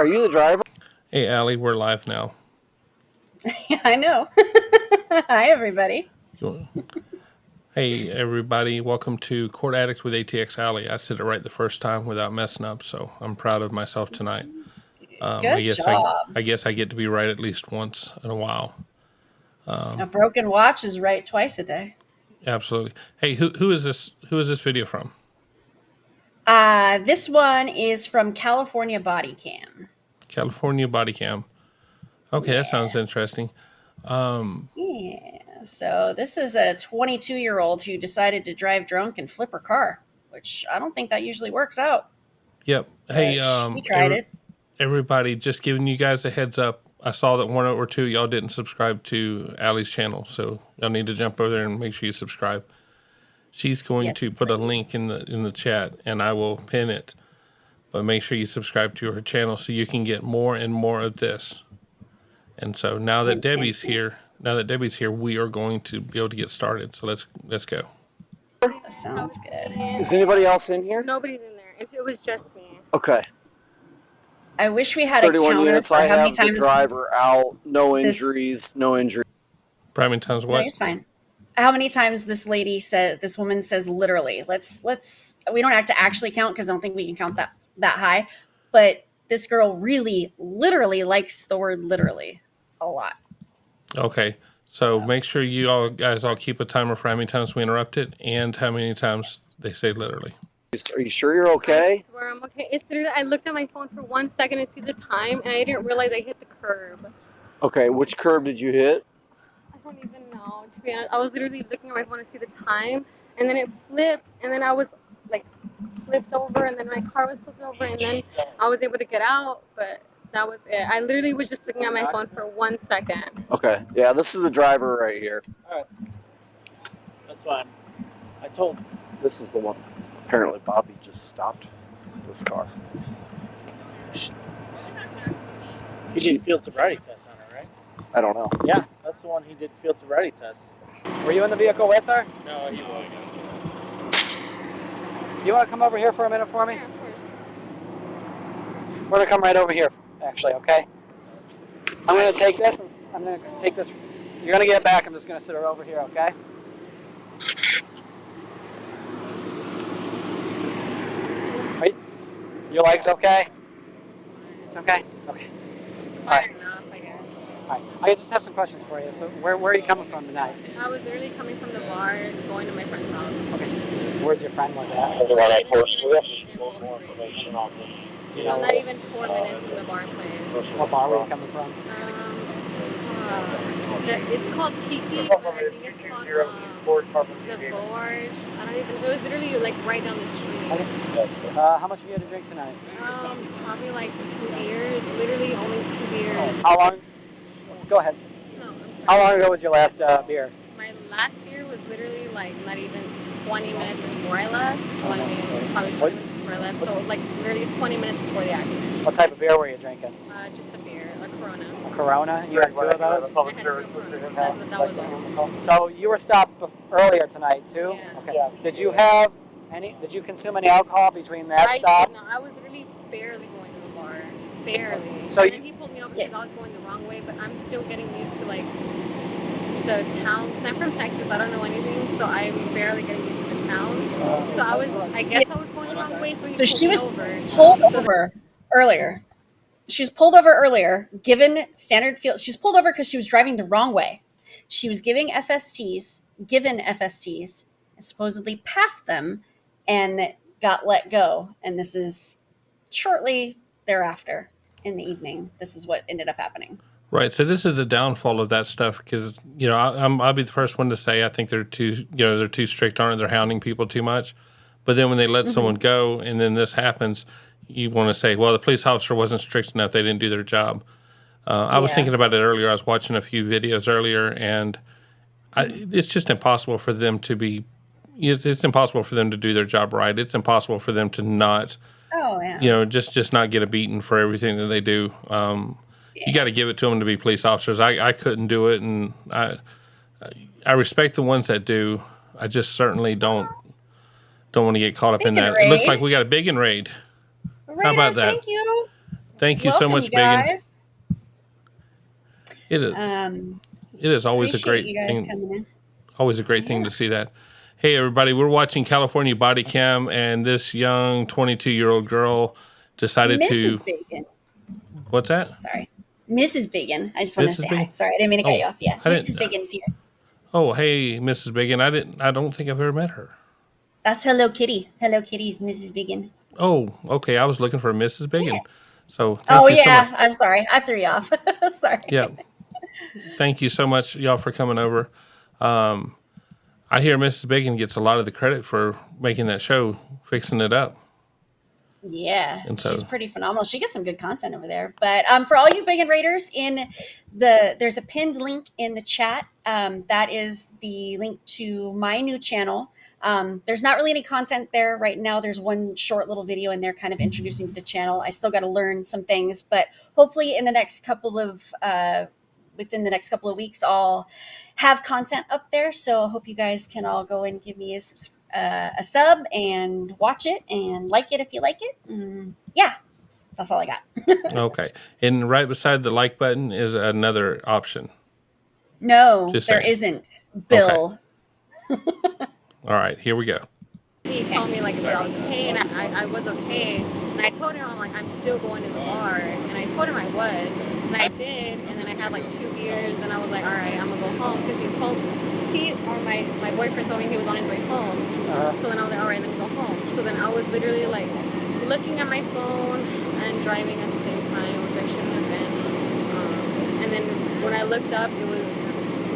Are you the driver? Hey, Alli, we're live now. Yeah, I know. Hi, everybody. Hey, everybody. Welcome to Court Addict with ATX Alli. I said it right the first time without messing up, so I'm proud of myself tonight. Good job. I guess I get to be right at least once in a while. A broken watch is right twice a day. Absolutely. Hey, who is this? Who is this video from? This one is from California Body Cam. California Body Cam. Okay, Yeah. that sounds interesting. Yeah. So this is a 22-year-old who decided to drive drunk and flip her car, which I don't think that usually works out. Yep. Hey, He tried it. everybody, just giving you guys a heads up. I saw that one or two y'all didn't subscribe to Alli's channel, so y'all need to jump over there and make sure you subscribe. She's going to put a link in the chat, and I will pin it. But make sure you subscribe to her channel so you can get more and more of this. And so now that Debbie's here, we are going to be able to get started. So let's go. That sounds good. Is anybody else in here? Nobody's in there. It was just me. Okay. I wish we had a 31 counter units. for I how many have the times driver out. No this- injuries. No injuries. How many times No, what? it's fine. How many times this woman says literally? Let's. We don't have to actually count because I don't think we can count that high. But this girl really, literally likes the word literally a lot. Okay. So make sure you guys all keep a timer for how many times we interrupt it and how many times they say literally. Are you sure you're okay? I swear I'm okay. It's literally, I looked at my phone for 1 second to see the time, and I didn't realize I hit the curb. Okay. Which curb did you hit? I don't even know, to be honest. I was literally looking at my phone to see the time, and then it flipped, and then I was like flipped over, and then my car was flipped over, and then I was able to get out, but that was it. I literally was just looking at my phone for 1 second. Okay. Yeah, this is the driver right here. All right. That's fine. I told him. This is the one. Apparently, Bobby just stopped this car. He did field sobriety test on her, right? I don't know. Yeah, that's the one he did field sobriety test. Were you in the vehicle with her? No, he wasn't. You want to come over here for a minute for me? Yeah, of course. We're going to come right over here, actually, okay? I'm going to take this. You're going to get back. I'm just going to sit her over here, okay? Your leg's okay? It's okay? Okay. All right. Enough, I guess. All right. I just have some questions for you. So where are you coming from tonight? I was literally coming from the bar, going to my friend's house. Okay. Where's your friend like that? So not even 4 minutes from the bar place. What bar were you coming from? It's called Tiki, but I think it's called the Gorge. I don't even. It was literally like right down the street. Okay. How much have you had to drink tonight? Probably like 2 beers. Literally only 2 beers. How long? Go ahead. No, I'm sorry. How long ago was your last beer? My last beer was literally like not even 20 minutes before I left. Probably 20 minutes before I left. So it was like literally 20 minutes before the accident. What type of beer were you drinking? Just a beer, a Corona. A Corona? You had 2 of those? I had 2 Coronas. That was all. So you were stopped earlier tonight too? Yeah. Okay. Yeah. Did you consume any alcohol between that stop? No, I was literally barely going to the bar. Barely. So and then he pulled me over because I was going the wrong way, but I'm still getting used to like the town. Because I'm from Texas, I don't know anything, so I'm barely getting used to the town. So I guess I was going the wrong way. So she was pulled over earlier. She was pulled over earlier, given standard field. She was pulled over because she was driving the wrong way. She was given FSTs, and supposedly passed them and got let go. And this is shortly thereafter in the evening. This is what ended up happening. Right. So this is the downfall of that stuff because, I'll be the first one to say I think they're too strict on it. They're hounding people too much. But then when they let someone go and then this happens, you want to say, well, the police officer wasn't strict enough. They didn't do their job. I was thinking about it earlier. I was watching a few videos earlier, and it's just impossible for them to be. It's impossible for them to do their job right. It's impossible for them to not, just not get a beating for everything that they do. You got to give it to them to be police officers. I couldn't do it, and I respect the ones that do. I just certainly don't want to get caught up in that. It looks like we got a big raid. How about that? Thank you. Thank you so Welcome, much, you Biggin. guys. It is. It is always a Appreciate great you guys thing. coming in. Always a great thing Yeah. to see that. Hey, everybody, we're watching California Body Cam, and this young 22-year-old girl decided to. Mrs. Bacon. What's that? Sorry. Mrs. Bacon. I just wanted to Mrs. say Biggin? hi. Sorry, I didn't mean to cut you Oh, off. Yeah. I Mrs. didn't. Bacon's here. Oh, hey, Mrs. Biggin. I don't think I've ever met her. That's Hello Kitty. Hello Kitty's Mrs. Bacon. Oh, okay. I was looking for Mrs. Biggin. Yeah. So thank you so yeah. much. I'm sorry. I threw you off. Sorry. Yeah. Thank you so much, y'all, for coming over. I hear Mrs. Bacon gets a lot of the credit for making that show, fixing it up. Yeah, And so- she's pretty phenomenal. She gets some good content over there. But for all you Bacon Raiders, there's a pinned link in the chat. That is the link to my new channel. There's not really any content there right now. There's one short little video in there kind of introducing to the channel. I still got to learn some things, but hopefully in the next couple of within the next couple of weeks, I'll have content up there. So I hope you guys can all go and give me a sub and watch it and like it if you like it. Yeah, that's all I got. Okay. And right beside the like button is another option. No, Just there saying. isn't, Bill. All right, here we go. He told me like if I was okay, and I was okay, and I told him I'm still going to the bar, and I told him I was, and I did, and then I had like 2 beers, and I was like, all right, I'm gonna go home because my boyfriend told me he was on his way home, so then I was like, all right, let me go home. So then I was literally like looking at my phone and driving at the same time, which I shouldn't have been. And then when I looked up, it was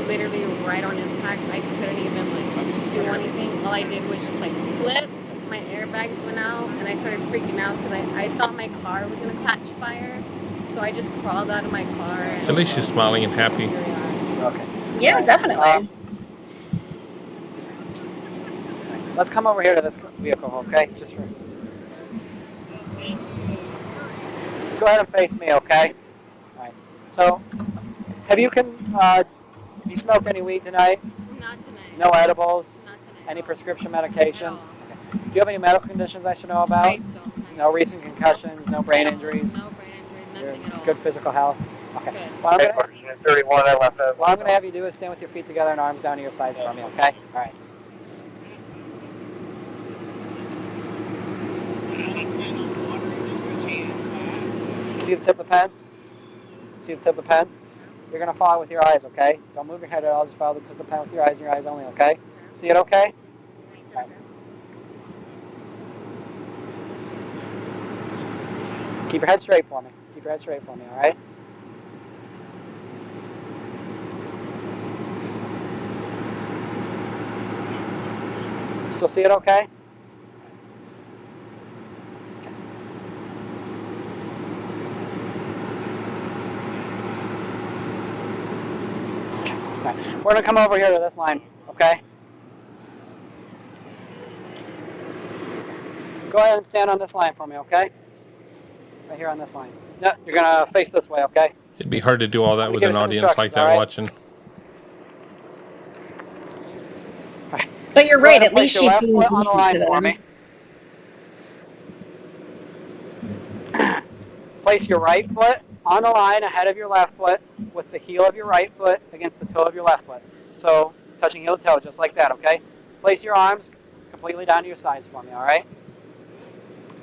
literally right on impact. I couldn't even like do anything. All I did was just like flip. My airbags went out, and I started freaking out because I thought my car was gonna catch fire. So I just crawled out of my car. At least she's smiling and happy. Okay. Yeah, All right. definitely. Let's come over here to this vehicle, okay? Just for... Go ahead and face me, okay? All right. So, you smoked any weed tonight? Not tonight. No edibles? Not tonight. Any No. prescription At medication? all. Okay. Do you have any medical conditions I should know about? I don't. No recent concussions, no brain No, injuries? No brain injuries, You're nothing at all. good physical health? Okay. Good. Well, Hey, 31, I left that. what I'm going to have you do is stand with your feet together and arms down to your sides for me, okay? All right. See the tip of the pen? See the tip of the pen? You're going to follow with your eyes, okay? Don't move your head at all. Just follow the tip of the pen with your eyes and your eyes only, okay? See it okay? All right. Keep your head straight for me. Keep your head straight for me, all right? Still see it okay? We're going to come over here to this line, okay? Go ahead and stand on this line for me, okay? Right here on this line. No, you're going to face this way, okay? It'd be hard to do all that with give an you some audience like instructions, that all right? watching. But you're Go right. ahead and At least place your she's left being foot on the decent line to for them. me. Place your right foot on the line ahead of your left foot with the heel of your right foot against the toe of your left foot. So, touching heel to toe, just like that, okay? Place your arms completely down to your sides for me, all right?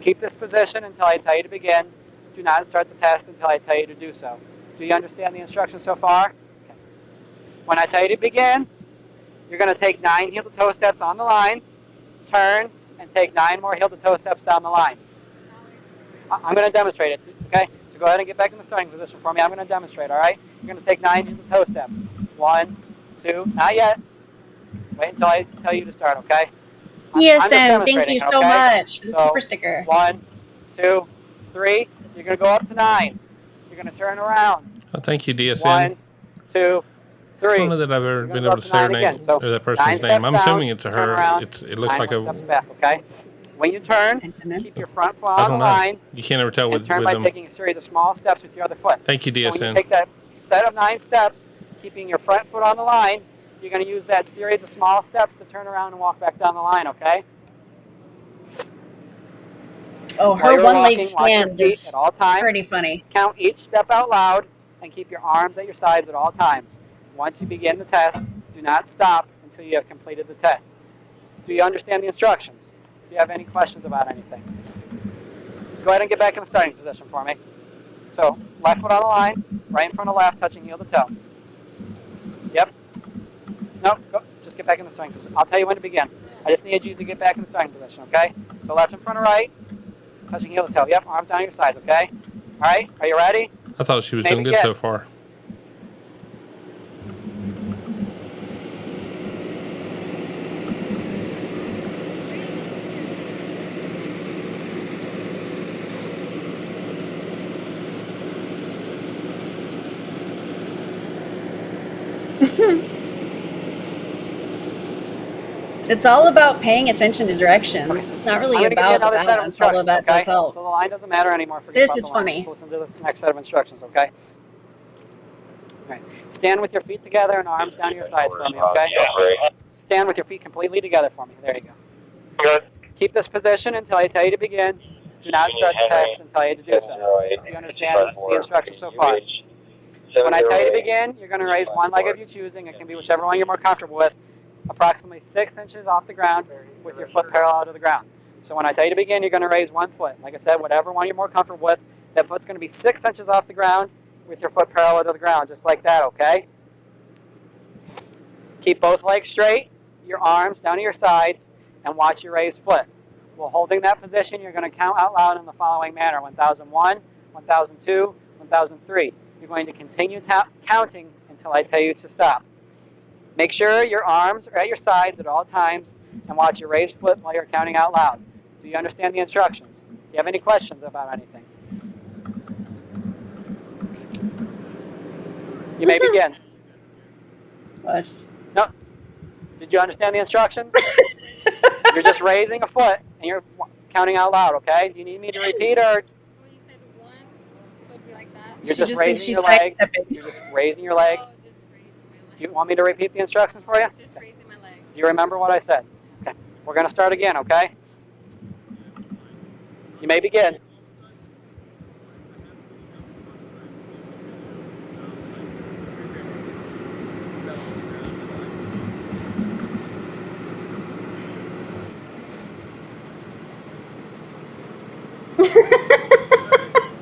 Keep this position until I tell you to begin. Do not start the test until I tell you to do so. Do you understand the instructions so far? Okay. When I tell you to begin, you're going to take 9 heel-to-toe steps on the line, turn, and take 9 more heel-to-toe steps down the line. I'm going to demonstrate it, okay? So go ahead and get back in the starting position for me. I'm going to demonstrate, all right? You're going to take 9 heel-to-toe steps. 1, 2, not yet. Wait until I tell you to start, okay? Yes, I'm and just thank you demonstrating it, so okay? much for the So, super sticker. 1, 2, 3. You're going to go up to 9. You're going to turn around. Oh, thank you, DSN. 1, 2, 3. I don't know that I've ever You're been gonna able go to up say her 9 name again. So, or that 9 person's steps name. I'm down, assuming it's a turn her. around, It looks 9 like more a. steps back, okay? When you turn, keep your front foot I on the don't know. line You can't ever tell and with turn by them. taking a series of small steps with your other foot. Thank you, So when you DSN. take that set of 9 steps, keeping your front foot on the line, you're going to use that series of small steps to turn around and walk back down the line, okay? Oh, While her you're one leg walking, watch your stand feet is at all times. pretty funny. Count each step out loud and keep your arms at your sides at all times. Once you begin the test, do not stop until you have completed the test. Do you understand the instructions? Do you have any questions about anything? Go ahead and get back in the starting position for me. So, left foot on the line, right in front of left, touching heel to toe. Yep. No, go, just get back in the starting position. I'll tell you when to begin. I just need you to get back in the starting position, okay? So left in front of right, touching heel to toe. Yep, arms down your sides, okay? All right, are you ready? I thought she was Maybe doing good get- so far. It's all about paying attention to directions. It's not I'm really going to give you about the another set of balance, although instructions, that okay? does help. So the line doesn't matter anymore. Forget This about is the line. funny. Just listen to this next set of instructions, okay? All right. Stand with your feet together and arms down your sides for me, okay? Stand with your feet completely together for me. There you go. Good. Keep this position until I tell you to begin. Do not start the test until I tell you to do so. Do you understand the instructions so far? When I tell you to begin, you're going to raise one leg of your choosing. It can be whichever one you're more comfortable with, approximately 6 inches off the ground with your foot parallel to the ground. So when I tell you to begin, you're going to raise one foot. Like I said, whatever one you're more comfortable with, that foot's going to be 6 inches off the ground with your foot parallel to the ground, just like that, okay? Keep both legs straight, your arms down to your sides, and watch your raised foot. While holding that position, you're going to count out loud in the following manner: 1001, 1002, 1003. You're going to continue counting until I tell you to stop. Make sure your arms are at your sides at all times and watch your raised foot while you're counting out loud. Do you understand the instructions? Do you have any questions about anything? You may begin. What? No. Did you understand the instructions? You're just raising a foot and you're counting out loud, okay? Do you need me to repeat, or Well, you said one would be like that. you're She just just thinks raising she's your leg? sidestepping. You're just raising your leg. Oh, just raising my leg. Do you want me to repeat the instructions for you? Just Okay. raising my leg. Do you remember what I said? Okay. We're going to start again, okay? You may begin.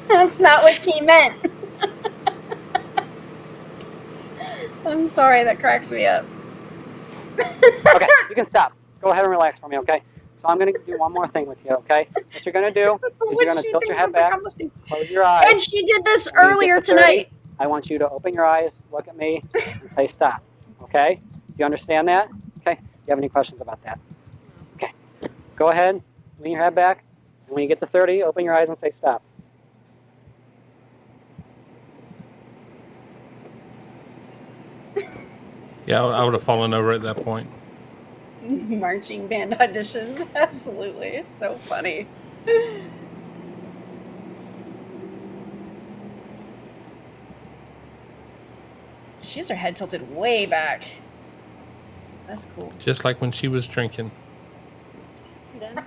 That's not what he meant. I'm sorry, that cracks me up. Okay, you can stop. Go ahead and relax for me, okay? So I'm going to do one more thing with you, okay? What you're going to do is you're What going to she tilt your thinks head it's back, accomplishing. close your eyes. And she did this When you get earlier to 30, tonight. I want you to open your eyes, look at me, and say stop, okay? Do you understand that? Okay? Do you have any questions about that? Okay. Go ahead, lean your head back, and when you get to 30, open your eyes and say stop. Yeah, I would have fallen over at that point. Marching band auditions. Absolutely. It's so funny. She has her head tilted way back. That's cool. Just like when she was drinking. Done?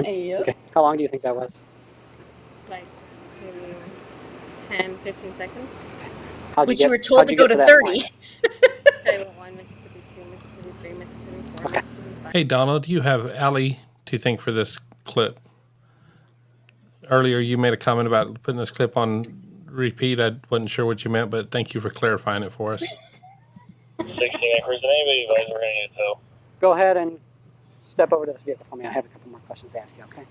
Yep. Okay, how long do you think that was? Like maybe 10, 15 seconds. How'd Which get- you were told how'd to you go get to that 30. point? Mississippi 1, Mississippi 2, Mississippi 3, Mississippi 4, Okay. Mississippi 5. Hey, Donald, do you have Alli to thank for this clip? Earlier, you made a comment about putting this clip on repeat. I wasn't sure what you meant, but thank you for clarifying it for us. 16 acres. Did anybody advise we're going to tow? Go ahead and step over to this vehicle for me. I have a couple more questions to ask you, okay?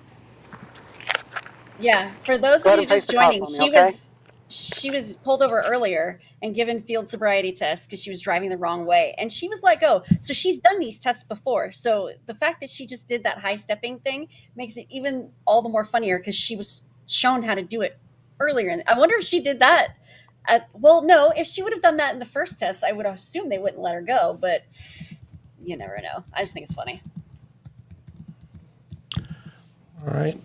Yeah, for those Go of ahead you and place just the car joining, for me, okay? she was pulled over earlier and given field sobriety tests because she was driving the wrong way, and she was let go. So she's done these tests before. So the fact that she just did that high stepping thing makes it even all the more funnier because she was shown how to do it earlier. And I wonder if she did that. Well, no, if she would have done that in the first test, I would assume they wouldn't let her go. But you never know. I just think it's funny. All right.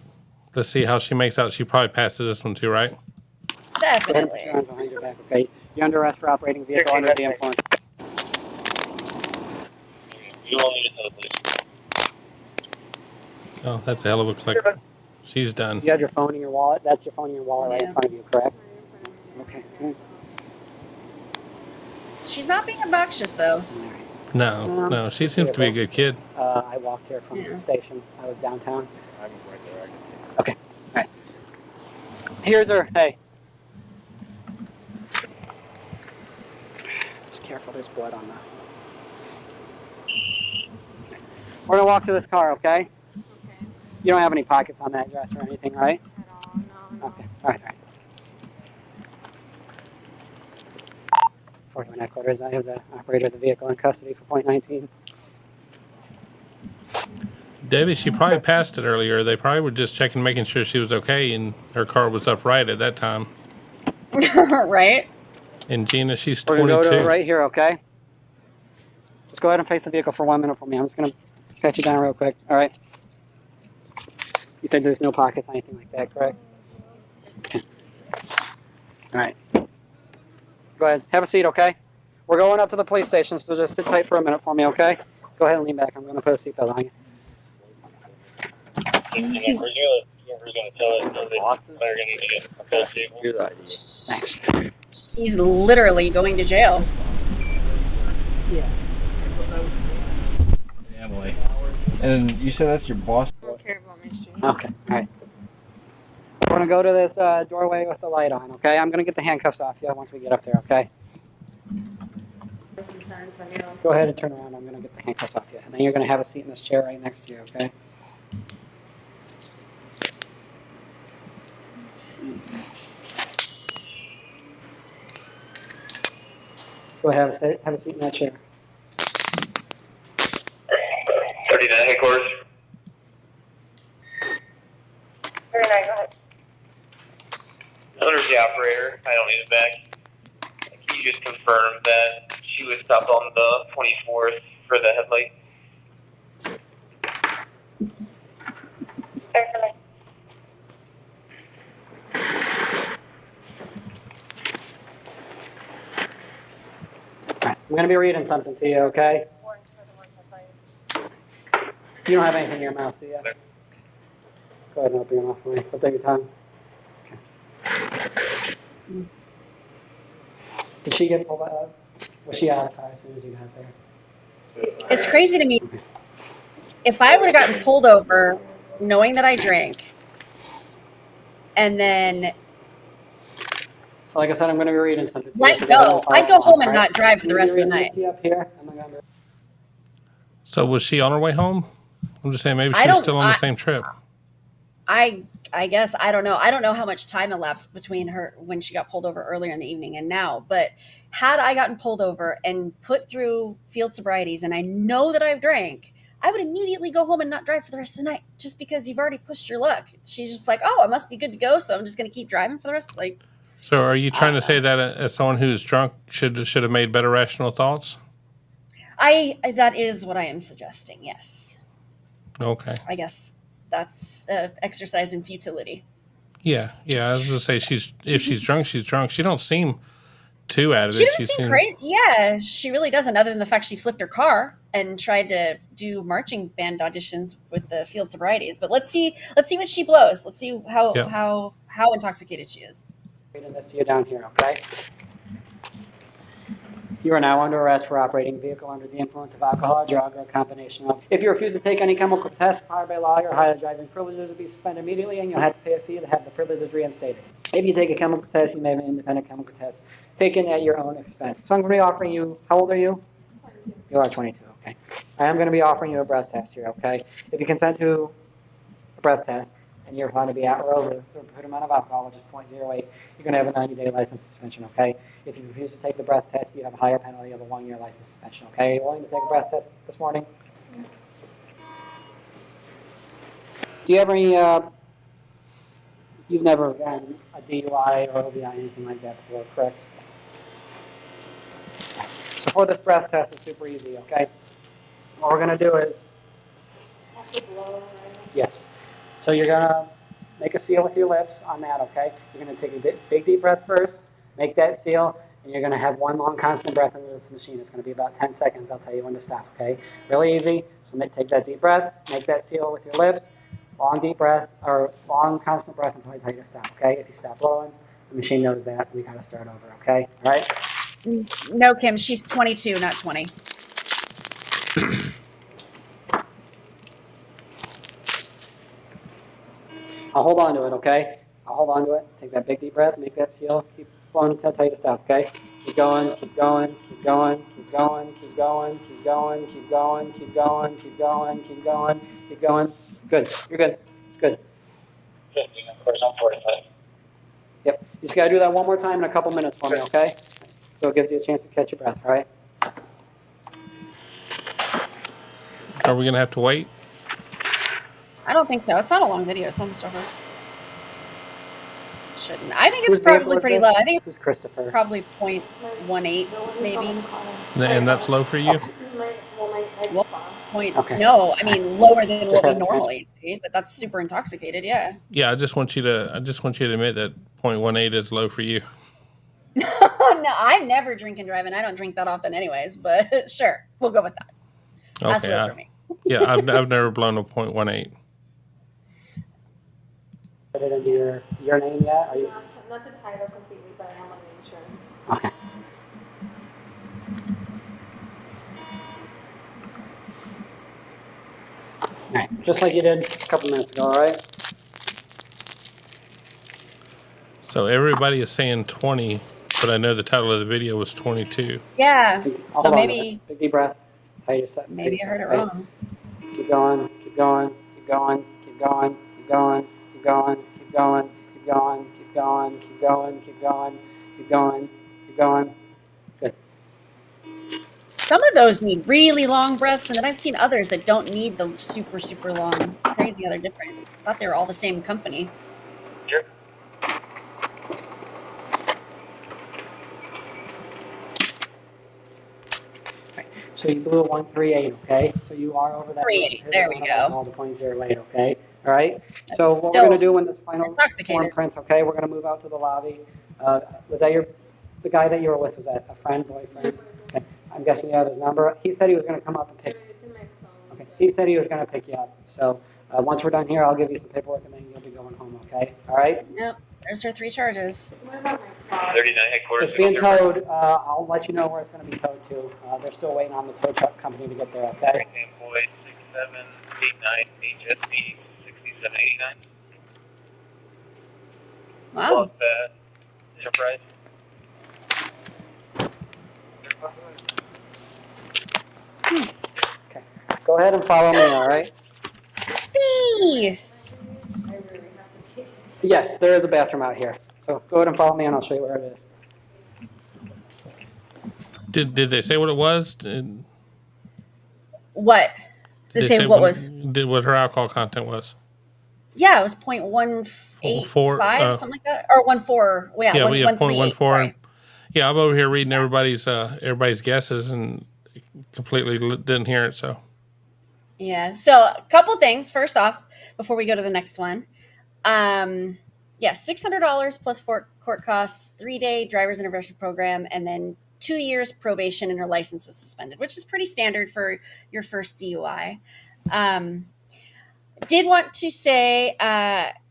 Let's see how she makes out. She probably passes this one too, right? Go ahead and put Definitely. your arms behind your back, okay? You're under arrest for operating a vehicle under the influence. You will need to tow the police. Oh, that's a hell of a click. She's done. You have your phone in your wallet. That's your phone in your wallet right in Yeah. front of you, correct? Okay. All She's not being obnoxious though. right. No. She seems to be a good kid. I walked here from Yeah. the station. I was downtown. I'm right there. I can see. Okay. All right. Here's her. Hey. Just careful. There's blood on the. We're gonna walk to this car, okay? Okay. You don't have any pockets on that dress or anything, right? At all? No. Okay. All right. For my headquarters, I have the operator of the vehicle in custody for point 19. Debbie, she probably passed it earlier. They probably were just checking, making sure she was okay, and her car was upright at that time. Right? And Gina, she's We're gonna 22. go to right here, okay? Just go ahead and face the vehicle for 1 minute for me. I'm just gonna pat you down real quick. All right. You said there's no pockets, anything like that, correct? Okay. All right. Go ahead. Have a seat, okay? We're going up to the police station, so just sit tight for a minute for me, okay? Go ahead and lean back. I'm gonna put a seatbelt on you. Whoever's gonna tell it, they're gonna need to get a full vehicle. Here's that. Thanks. She's literally going to jail. Family. And you said that's your boss? I don't care about mystery. Okay. All right. We're gonna go to this doorway with the light on, okay? I'm gonna get the handcuffs off you once we get up there, okay? Go ahead and turn around. I'm gonna get the handcuffs off you, and then you're gonna have a seat in this chair right next to you, okay? Go ahead, have a seat in that chair. 39 headquarters. 39, go ahead. There's the operator. I don't need it back. Can you just confirm that she was stopped on the 24th for the headlight? Certainly. All right. I'm gonna be reading something to you, okay? You don't have anything in your mouth, do you? Go ahead and open your mouth for me. I'll take your time. Okay. Did she get pulled out? Was she out of the car as soon as you got there? It's crazy to me. If I would have gotten pulled over knowing that I drank, and then So like I said, I'm going to be reading something to you. let so go, I'd go home and all not drive for the rest of the night. See up here? I'm not gonna... So was she on her way home? I'm just saying maybe I she was don't- still on the same trip. I guess I don't know. I don't know how much time elapsed between her when she got pulled over earlier in the evening and now. But had I gotten pulled over and put through field sobrieties, and I know that I've drank, I would immediately go home and not drive for the rest of the night, just because you've already pushed your luck. She's just like, oh, I must be good to go, so I'm just going to keep driving for the rest. Like, So are you trying to say that as someone who's drunk should have made better rational thoughts? that is what I am suggesting. Yes, Okay. I guess that's exercise in futility. Yeah. I was gonna say if she's drunk, she's drunk. She don't seem too out of She it. doesn't seem crazy. Yeah, she really doesn't. Other than the fact she flipped her car and tried to do marching band auditions with the field sobrieties. But let's see what she blows. Let's see how intoxicated she is. Reading this to you down here, okay? You are now under arrest for operating a vehicle under the influence of alcohol, drug, or a combination of. If you refuse to take any chemical test required by law, your higher driving privileges will be suspended immediately, and you'll have to pay a fee to have the privileges reinstated. If you take a chemical test, you may have an independent chemical test taken at your own expense. So I'm going to be offering you. How old are you? 22. You are 22. Okay. I am going to be offering you a breath test here. Okay. If you consent to a breath test, and you're found to be at or over the permitted amount of alcohol, which is 0.08, you're going to have a 90-day license suspension, okay? If you refuse to take the breath test, you have a higher penalty of a 1-year license suspension, okay? Are you willing to take a breath test this morning? Okay. Do you have any, you've never gotten a DUI or OBI, anything like that before, correct? So for this breath test, it's super easy, okay? What we're going to do is, yes. So you're going to make a seal with your lips on that, okay? You're going to take a big, deep breath first, make that seal, and you're going to have one long, constant breath into this machine. It's going to be about 10 seconds. I'll tell you when to stop, okay? Really easy. So take that deep breath, make that seal with your lips, long deep breath, or long constant breath until I tell you to stop, okay? If you stop blowing, the machine knows that. We got to start over, okay? All right? No, Kim, she's 22, not 20. I'll hold on to it, okay? I'll hold on to it. Take that big deep breath, make that seal, keep blowing until I tell you to stop, okay? Keep going, keep going, keep going, keep going, keep going, keep going, keep going, keep going, keep going, keep going, keep going. Good, you're good. It's good. 50, of course, I'm 45. Yep. You just got to do that one more time in a couple minutes for me, okay? So it gives you a chance to catch your breath, all right? Are we gonna have to wait? I don't think so. It's not a long video. It's almost over. Shouldn't. I think it's Whose vehicle probably is pretty this? low. I think it's Who's Christopher? probably 0.18, maybe. And that's low for you? Well, point. Okay. No, I mean lower than Just what we had to normally see, but that's super intoxicated. Yeah. Yeah, I just want you to admit that 0.18 is low for you. No, I never drink and drive, and I don't drink that often, anyways. But sure, we'll go with that. That's Okay. low for me. Yeah, I've never blown a 0.18. Put it into your name yet? Are you? Not the title completely, but I am on the insurance. Okay. All right, just like you did a couple minutes ago, all right? So everybody is saying 20, but I know the title of the video was 22. Yeah. I'll So hold on to maybe it. Big deep breath. Tell you to stop. maybe I heard it right? wrong. Keep going, keep going, keep going, keep going, keep going, keep going, keep going, keep going, keep going, keep going, keep going, keep going, keep going. Good. Some of those need really long breaths, and then I've seen others that don't need the super, super long. It's crazy how they're different. I thought they were all the same company. Sure. So you blew a 138, okay? So you are over that. 38, there we go. All the points are late, okay? All right. So what Still we're going to do when this final intoxicated. form prints, okay? We're going to move out to the lobby. Was that the guy that you were with? Was that a friend, boyfriend? Okay. I'm guessing you have his number. He said he was going to come up and pick. It's in my phone. Okay. He said he was going to pick you up. So once we're done here, I'll give you some paperwork and then you'll be going home, okay? All right? Yep, there's her 3 charges. What about my car? 39 headquarters. It's being towed. I'll let you know where it's going to be towed to. They're still waiting on the tow truck company to get there, okay? Employee 6789 HSC 6789. Wow. Enterprise. Okay. Go ahead and follow me, all right? Eee! I really have to pee. Yes, there is a bathroom out here. So go ahead and follow me and I'll show you where it is. Did they say what it was? Did What? They say what was? What her alcohol content was? Yeah, it was 0.185, something like that, or 1.4. Well, yeah, we have 0.14. Right. Yeah, I'm over here reading everybody's guesses and completely didn't hear it. So Yeah. So a couple things. First off, before we go to the next one, $600 plus court costs, 3-day driver's intervention program, and then 2 years probation, and her license was suspended, which is pretty standard for your first DUI. Did want to say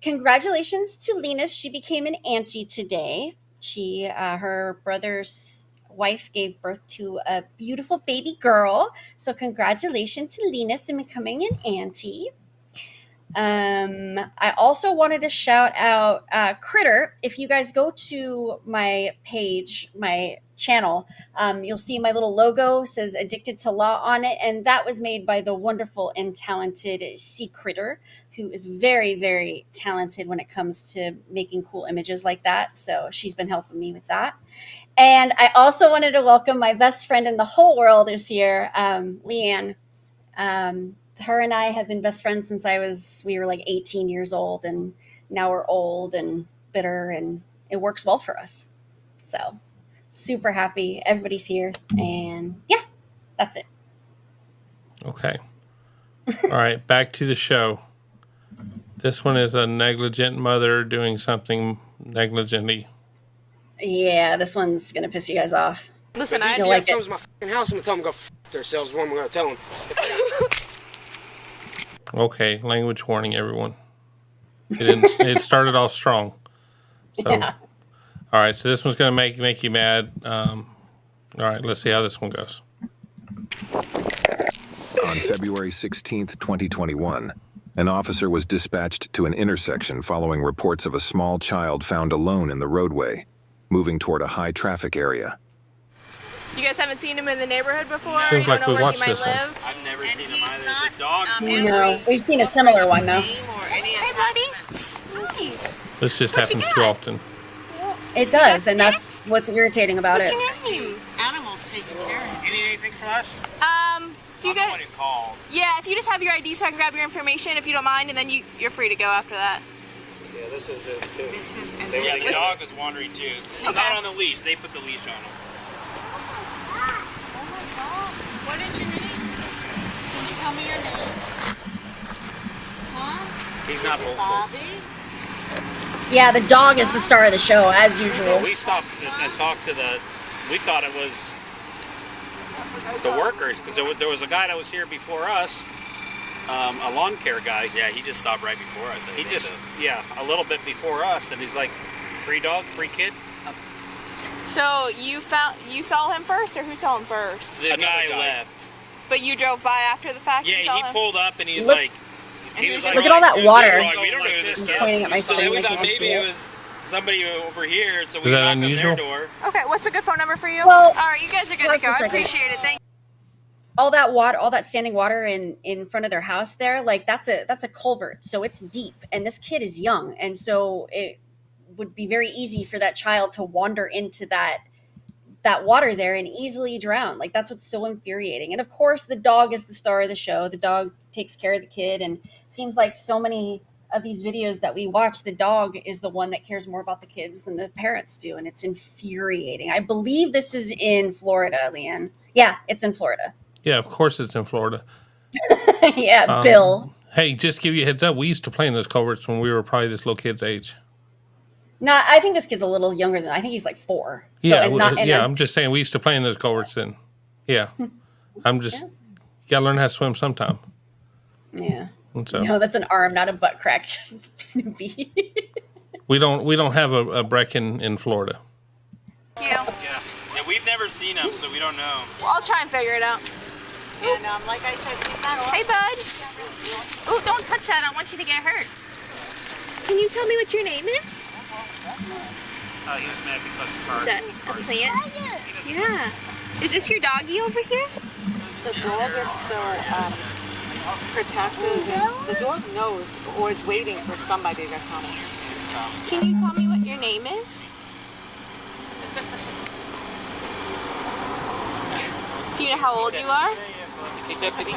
congratulations to Linus. She became an auntie today. Her brother's wife gave birth to a beautiful baby girl. So congratulations to Linus in becoming an auntie. I also wanted to shout out Critter. If you guys go to my page, my channel, you'll see my little logo says Addicted to Law on it, and that was made by the wonderful and talented C Critter, who is very, very talented when it comes to making cool images like that. So she's been helping me with that. And I also wanted to welcome my best friend in the whole world is here, Leanne. Her and I have been best friends since we were like 18 years old, and now we're old and bitter, and it works well for us. So super happy everybody's here, and yeah, that's it. okay, all right, back to the show. This one is a negligent mother doing something negligently. Yeah, this one's gonna piss you guys off. Listen, You'll ICF like comes to my fucking house. I'm gonna tell them to go f themselves. What I'm gonna tell them. Okay, language warning, everyone. It started off strong. So, Yeah. all right. So this one's gonna make you mad. All right. Let's see how this one goes. On February 16th, 2021, an officer was dispatched to an intersection following reports of a small child found alone in the roadway, moving toward a high-traffic area. You guys haven't seen him in the neighborhood before? Seems You like don't know we where he watched might this one. live? I've never seen him either. The dog. No, we've seen a similar one though. Hey, buddy. Hi. This just What you happens too got? often. It does, and that's what's irritating about What's it. your name? Animals taken care of. You need anything from us? Do you I'm the guys? one who called. Yeah, if you just have your ID so I can grab your information, if you don't mind, and then you're free to go after that. Yeah, this is his too. This is and Yeah, this the is- dog is wandering too. He's Okay. not on the leash. They put the leash on him. What is your name? Can you tell me your name? Huh? He's not hopeful. Bobby? Yeah, the dog is the star of the show as So usual. we stopped and talked to we thought it was the workers, because there was a guy that was here before us, a lawn care guy. Yeah, he just stopped right before us. He just, a little bit before us, and he's like, free dog, free kid. So you saw him first, or who saw him first? The guy left. But you drove by after the fact. Yeah, and saw he him? pulled up and he's Look- like, he was Look at all that water. Like, we don't know who this is. Pointing at my So screen, we I thought can't maybe see it it. was somebody over here, so Is we that knocked on unusual? their door. Okay, what's a good phone number for you? Well, all right, you guys are good to just go. a I second. appreciate it. Thank All that water, all that standing water in front of their house there, like that's a culvert, so it's deep, and this kid is young, and so it would be very easy for that child to wander into that water there and easily drown. Like that's what's so infuriating. And of course, the dog is the star of the show. The dog takes care of the kid, and it seems like so many of these videos that we watch, the dog is the one that cares more about the kids than the parents do, and it's infuriating. I believe this is in Florida, Leanne. Yeah, it's in Florida. Yeah, of course it's in Florida. Yeah, Bill. Hey, just give you a heads up. We used to play in those culverts when we were probably this little kid's age. No, I think this kid's a little younger than I think he's like 4. So, Yeah, and I'm just saying we used to play in those culverts then. Yeah. I'm just, you gotta learn how to swim sometime. Yeah. And so No, that's an arm, not a butt crack. Snoopy. we don't have a Brecken in Florida. you. Yeah, we've never seen him, so we don't know. Well, I'll try and figure it out. And like I said, he's not Hey, bud. Oh, don't touch that. I don't want you to get hurt. Can you tell me what your name is? He was mad because it's hard. Is that a plant? Yeah. Is this your doggy over here? The dog is so protective. And the dog knows or is waiting for somebody to come. Can you tell me what your name is? Do you know how old you are? Hey, Deputy,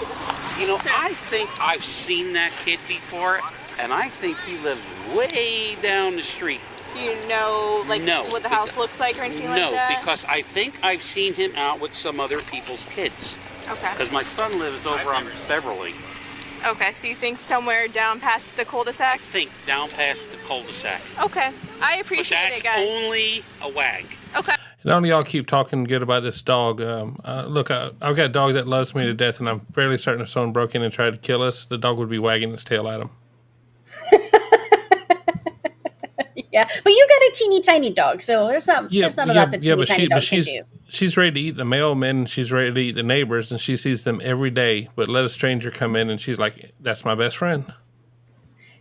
you know, Sir. I think I've seen that kid before, and I think he lives way down the street. Do you know, like, No, what the house looks like or anything No, like that? because I think I've seen him out with some other people's kids. Okay. Because my son lives over on Beverly. Okay, so you think somewhere down past the I cul-de-sac? think down past the cul-de-sac. Okay. I But appreciate that's it, guys. only a wag. Okay. And all y'all keep talking good about this dog. Look, I've got a dog that loves me to death, and I'm fairly certain if someone broke in and tried to kill us, the dog would be wagging its tail at him. Yeah, but you got a teeny tiny dog, so there's not a lot the teeny tiny dog can do. she's ready to eat the mailmen. She's ready to eat the neighbors, and she sees them every day. But let a stranger come in, and she's like, "That's my best friend."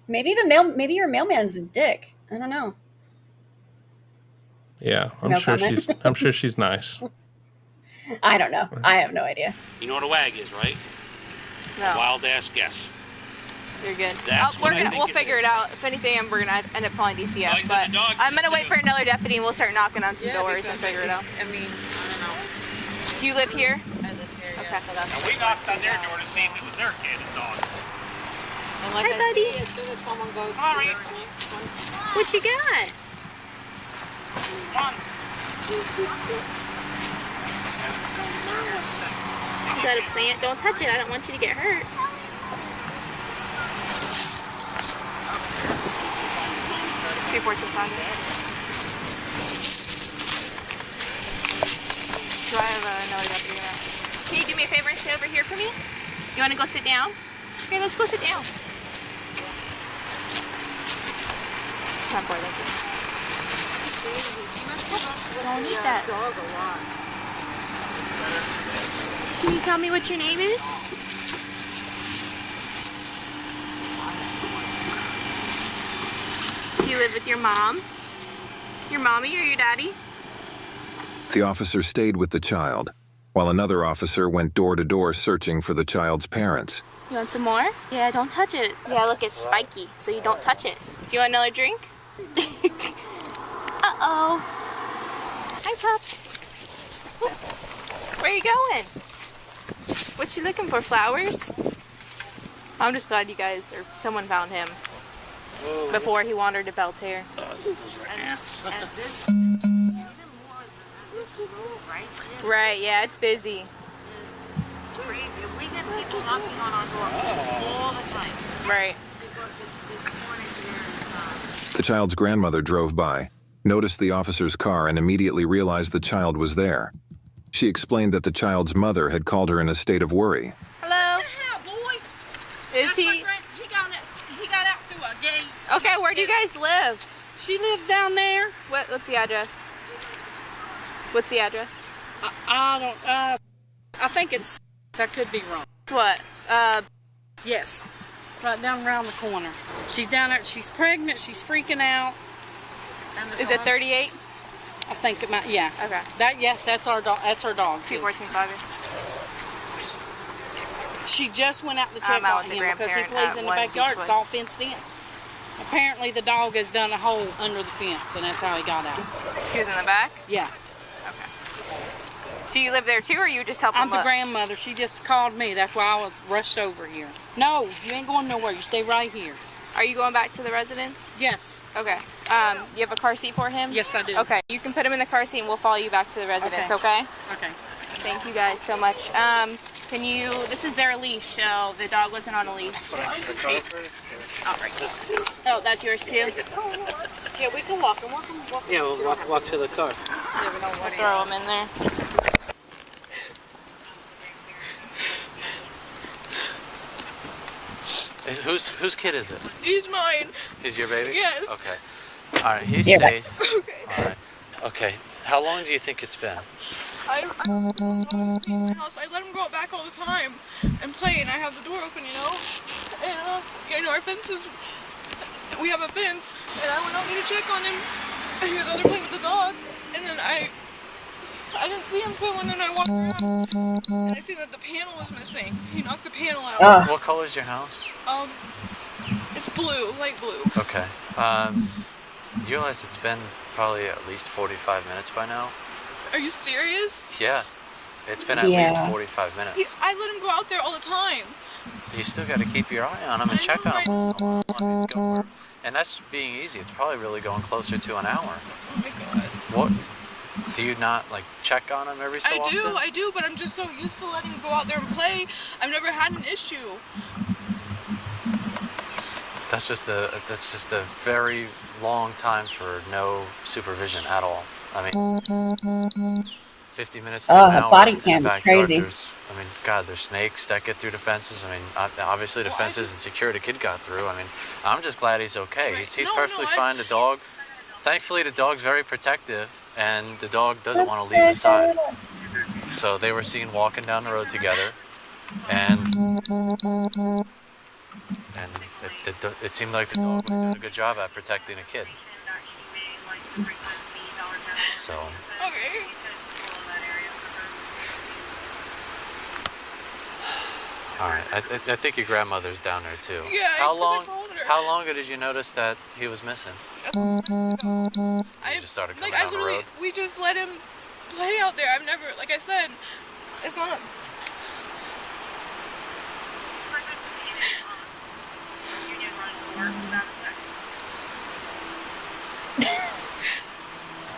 Maybe your mailman's a dick. I don't know. Yeah, I'm No sure comment. I'm sure she's nice. I don't know. I have no idea. You know what a wag is, right? No, Wild-ass guess. you're good. That's what I think We'll it figure is. it out. If anything, we're going to end up calling DCF. Like I said, But the dog's I'm going to used wait to for another deputy, and we'll start knocking on some doors and figure it out. I mean, I don't know. Do you live here? I live here, yeah. Okay. So that's And we knocked on their door to see if it was their kid and dog. And like Hi, I buddy. see, as soon as someone goes to Sorry. their next What you got? Come on. Is that a plant? Don't touch it. I don't want you to get hurt. Two ports of contact. Do I have another deputy? Can you do me a favor and sit over here for me? You want to go sit down? Here, let's go sit down. Come for thank you. We don't need that. Can you tell me what your name is? Do you live with your mom? Your mommy or your daddy? The officer stayed with the child, while another officer went door to door searching for the child's parents. You want some more? Yeah, don't touch it. Yeah, look, it's spiky, so you don't touch it. Do you want another drink? Uh-oh. Hi, pup. Where are you going? What you looking for, flowers? I'm just glad you guys, or someone found him before he wandered to Belterre. Right, yeah, it's busy. Crazy. We get people knocking on our door all the time. Right. The child's grandmother drove by, noticed the officer's car, and immediately realized the child was there. She explained that the child's mother had called her in a state of worry. Hello? Boy. Is he? He got out through a gate. Okay, where do you guys live? She lives down there. What's the address? What's the address? I think it's, I could be wrong. What? Yes. Right down around the corner. She's down there, she's pregnant, she's freaking out. Is it 38? I think it might, yeah. Okay. Yes, that's our dog, that's her dog too. 214-5. She just went out to check I'm out on with the him because he grandparent plays at in the one backyard, Beechwood. it's all fenced in. Apparently the dog has done a hole under the fence and that's how he got out. He was in the back? Yeah. Okay. Do you live there too, or you just help I'm him the look? grandmother. She just called me. That's why I was rushed over here. No, you ain't going nowhere. You stay right here. Are you going back to the residence? Yes. Okay. You have a car seat for him? Yes, I do. Okay. You can put him in the car seat and we'll follow you back to the residence, okay? Okay. Thank you guys so much. Can you, this is their leash, so the dog wasn't on a leash. Hey. All right. Oh, that's yours too? Yeah, we can walk him. Yeah, we'll walk to the car. We'll throw him in there. Whose kid is it? He's mine. Is your baby? Yes. Okay. All right, he's Yeah. safe. Okay. All right. Okay. How long do you think it's been? I my house. I let him go out back all the time and play, and I have the door open, you know. And you know, our fences. We have a fence, and I went out there to check on him. He was out there playing with the dog, and then I didn't see him, so then I walked around, and I see that the panel is missing. He knocked the panel out. What color is your house? It's blue, light blue. Okay. You realize it's been probably at least 45 minutes by now? Are you serious? Yeah. It's been at least 45 minutes. I let him go out there all the time. You still got to keep your eye on him and check on him. And that's being easy. It's probably really going closer to an hour. Oh my god. What? Do you not like check on him every so often? I do, but I'm just so used to letting him go out there and play. I've never had an issue. That's just a very long time for no supervision at all. I mean, 50 minutes to an the hour body in the cam is backyard, crazy. God, there's snakes that get through the fences. I mean, obviously the fences and secure the kid got through. I mean, I'm just glad he's okay. He's perfectly fine. The dog, thankfully, the dog's very protective, and the dog doesn't want to leave his side. So they were seen walking down the road together, and it seemed like the dog was doing a good job at protecting a kid. So. Okay. All right, I think your grandmother's down there too. Yeah. How long ago did you notice that he was missing? I just started coming I down the literally, road. we just let him play out there. I've never, like I said, it's not.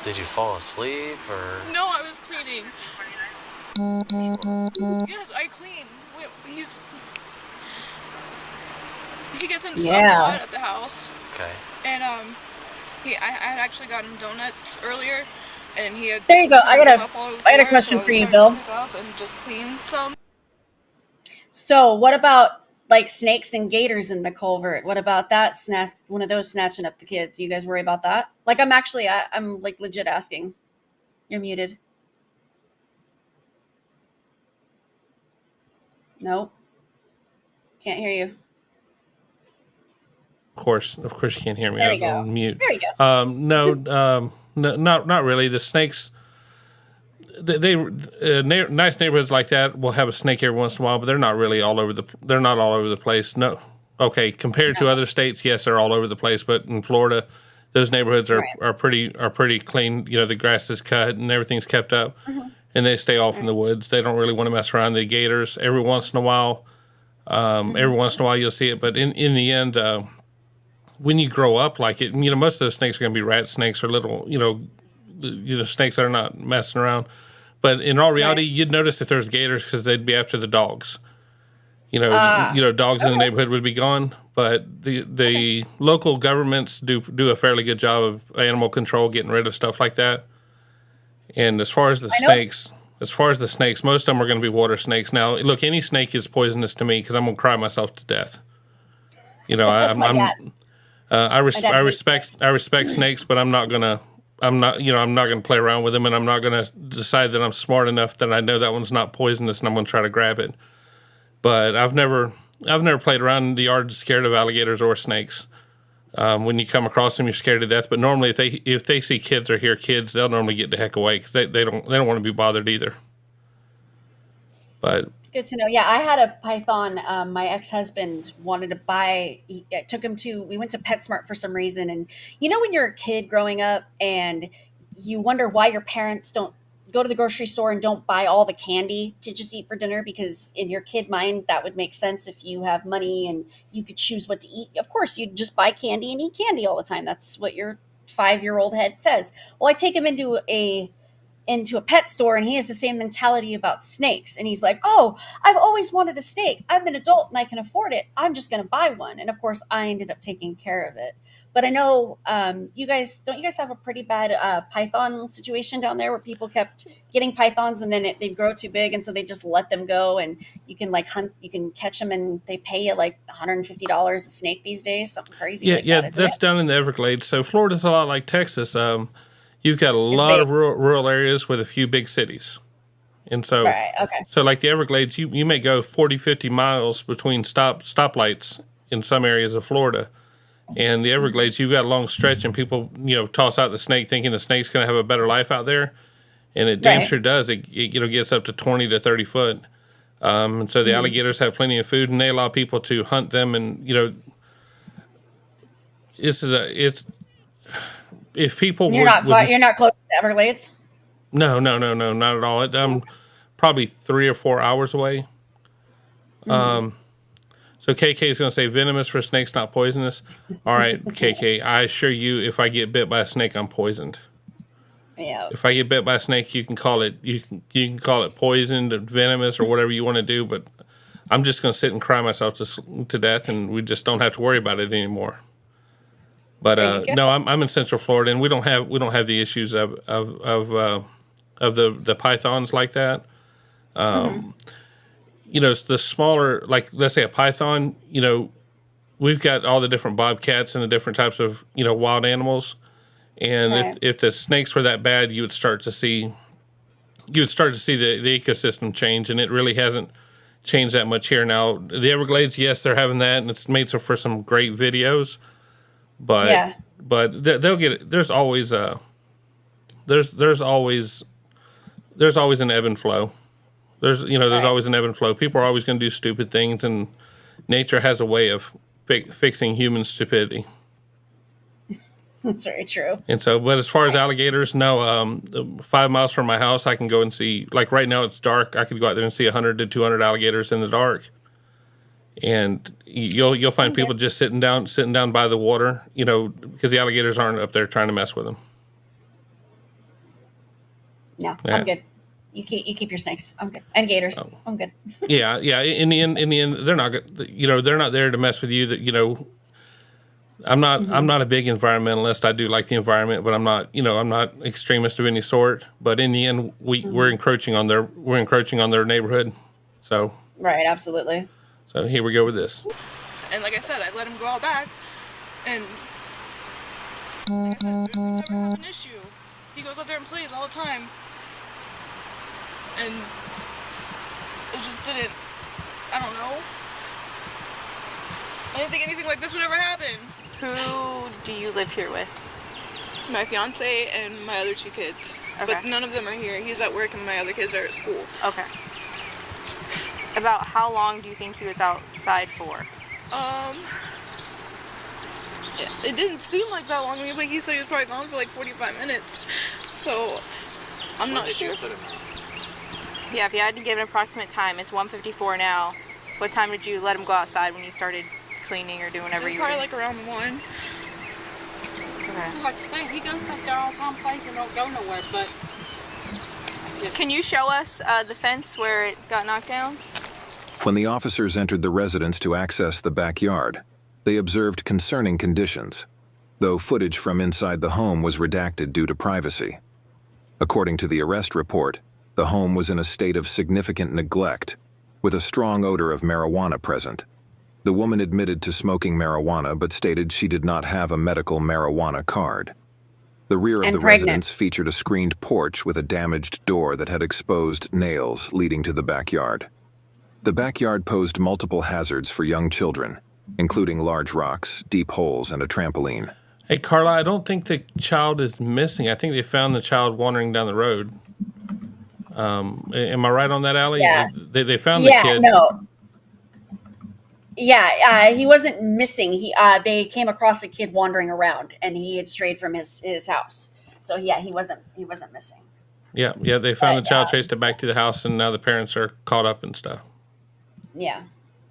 Did you fall asleep or? No, I was cleaning. Yes, I clean. He gets into something a lot at the house. Okay. And I had actually gotten donuts earlier, and he had. There you go. I got a question so for you, started Bill. to pick up and just clean some. So, what about like snakes and gators in the culvert. What about that? One of those snatching up the kids. You guys worry about that? Like, I'm like legit asking. You're muted. Nope. Can't hear you. Of course, you can't hear me. There I you was go. on mute. There you go. No, not really. The snakes, nice neighborhoods like that will have a snake every once in a while, but they're not really all over they're not all over the place. No. Okay, compared to other states, yes, they're all over the place, but in Florida, those neighborhoods are pretty clean. You know, the grass is cut and everything's kept up, and they stay off in the woods. They don't really want to mess around. The gators, every once in a while you'll see it, but in the end, when you grow up like it, you know, most of those snakes are going to be rat snakes or little, snakes that are not messing around. But in all reality, you'd notice if there's gators because they'd be after the dogs. Dogs in the neighborhood would be gone. But the local governments do a fairly good job of animal control, getting rid of stuff like that. And as far as the snakes, most of them are going to be water snakes. Now, look, any snake is poisonous to me because I'm going to cry myself to death. You know, I respect snakes, but I'm not gonna play around with them, and I'm not gonna decide that I'm smart enough that I know that one's not poisonous and I'm gonna try to grab it. But I've never played around in the yard scared of alligators or snakes. When you come across them, you're scared to death. But normally, if they see kids or hear kids, they'll normally get the heck away because they don't want to be bothered either. But Good to know. Yeah, I had a python. My ex-husband wanted to buy. I took him to. We went to PetSmart for some reason, and you know when you're a kid growing up and you wonder why your parents don't go to the grocery store and don't buy all the candy to just eat for dinner, because in your kid mind that would make sense if you have money and you could choose what to eat. Of course, you'd just buy candy and eat candy all the time. That's what your 5-year-old head says. Well, I take him into a pet store and he has the same mentality about snakes, and he's like, oh, I've always wanted a snake. I'm an adult and I can afford it. I'm just going to buy one. And of course I ended up taking care of it. But I know you guys have a pretty bad python situation down there where people kept getting pythons and then they'd grow too big, and so they just let them go, and you can you can catch them and they pay you like $150 a snake these days, something crazy. That's down in the Everglades. So Florida's a lot like Texas. You've got a lot of rural areas with a few big cities. And so, so like the Everglades, you may go 40, 50 miles between stoplights in some areas of Florida. And the Everglades, you've got a long stretch, and people, toss out the snake thinking the snake's going to have a better life out there. And it damn sure does. It gets up to 20 to 30 foot. And so the alligators have plenty of food, and they allow people to hunt them. And, if people you're not close to the Everglades. No, not at all. I'm probably 3 or 4 hours away. So KK is going to say venomous for snakes, not poisonous. All right, KK, I assure you, if I get bit by a snake, I'm poisoned. Yeah. If I get bit by a snake, you can call it poisoned, or venomous, or whatever you want to do. But I'm just going to sit and cry myself to death, and we just don't have to worry about it anymore. But no, I'm in Central Florida, and we don't have the issues of the pythons like that. The smaller, like let's say a python. We've got all the different bobcats and the different types of wild animals, and if the snakes were that bad, you would start to see the ecosystem change, and it really hasn't changed that much here now. The Everglades, yes, they're having that, and it's made for some great videos. But they'll get it. There's always there's always an ebb and flow. There's always an ebb and flow. People are always going to do stupid things, and nature has a way of fixing human stupidity. That's very true. And so, but as far as alligators, no. 5 miles from my house, I can go and see. Like right now, it's dark. I could go out there and see 100 to 200 alligators in the dark. And you'll find people just sitting down by the water, because the alligators aren't up there trying to mess with them. No, yeah. I'm good. You keep your snakes. I'm good. And gators. Oh. I'm good. yeah. In the end, they're not good. They're not there to mess with you. I'm not a big environmentalist. I do like the environment, but I'm not extremist of any sort. But in the end, we're encroaching on their neighborhood. So right, absolutely. So here we go with this. And like I said, I let him go out back, and like I said, we never have an issue. He goes out there and plays all the time, and it just didn't, I don't know. I didn't think anything like this would ever happen. Who do you live here with? My fiance and my other 2 kids. Okay. But none of them are here. He's at work and my other kids are at school. Okay. About how long do you think he was outside for? It didn't seem like that long to me, but he said he was probably gone for like 45 minutes. So, I'm not sure. Yeah, if you had to give an approximate time, it's 1:54 now. What time did you let him go outside when you started cleaning or doing whatever you were Probably doing? like around 1. Okay. It's like I say, he goes back there all the time, plays and don't go nowhere. But Can you show us the fence where it got knocked down? When the officers entered the residence to access the backyard, they observed concerning conditions, though footage from inside the home was redacted due to privacy. According to the arrest report, the home was in a state of significant neglect, with a strong odor of marijuana present. The woman admitted to smoking marijuana but stated she did not have a medical marijuana card. The rear of the residence featured a screened porch with a damaged door that had exposed nails leading to the backyard. The backyard posed multiple hazards for young children, including large rocks, deep holes, and a trampoline. Hey, Carla, I don't think the child is missing. I think they found the child wandering down the road. Am I right on that, Alli? Yeah. They found the kid. No. Yeah, he wasn't missing. They came across a kid wandering around, and he had strayed from his house. So yeah, he wasn't missing. Yeah, they found the child, chased it back to the house, and now the parents are caught up and stuff. Yeah.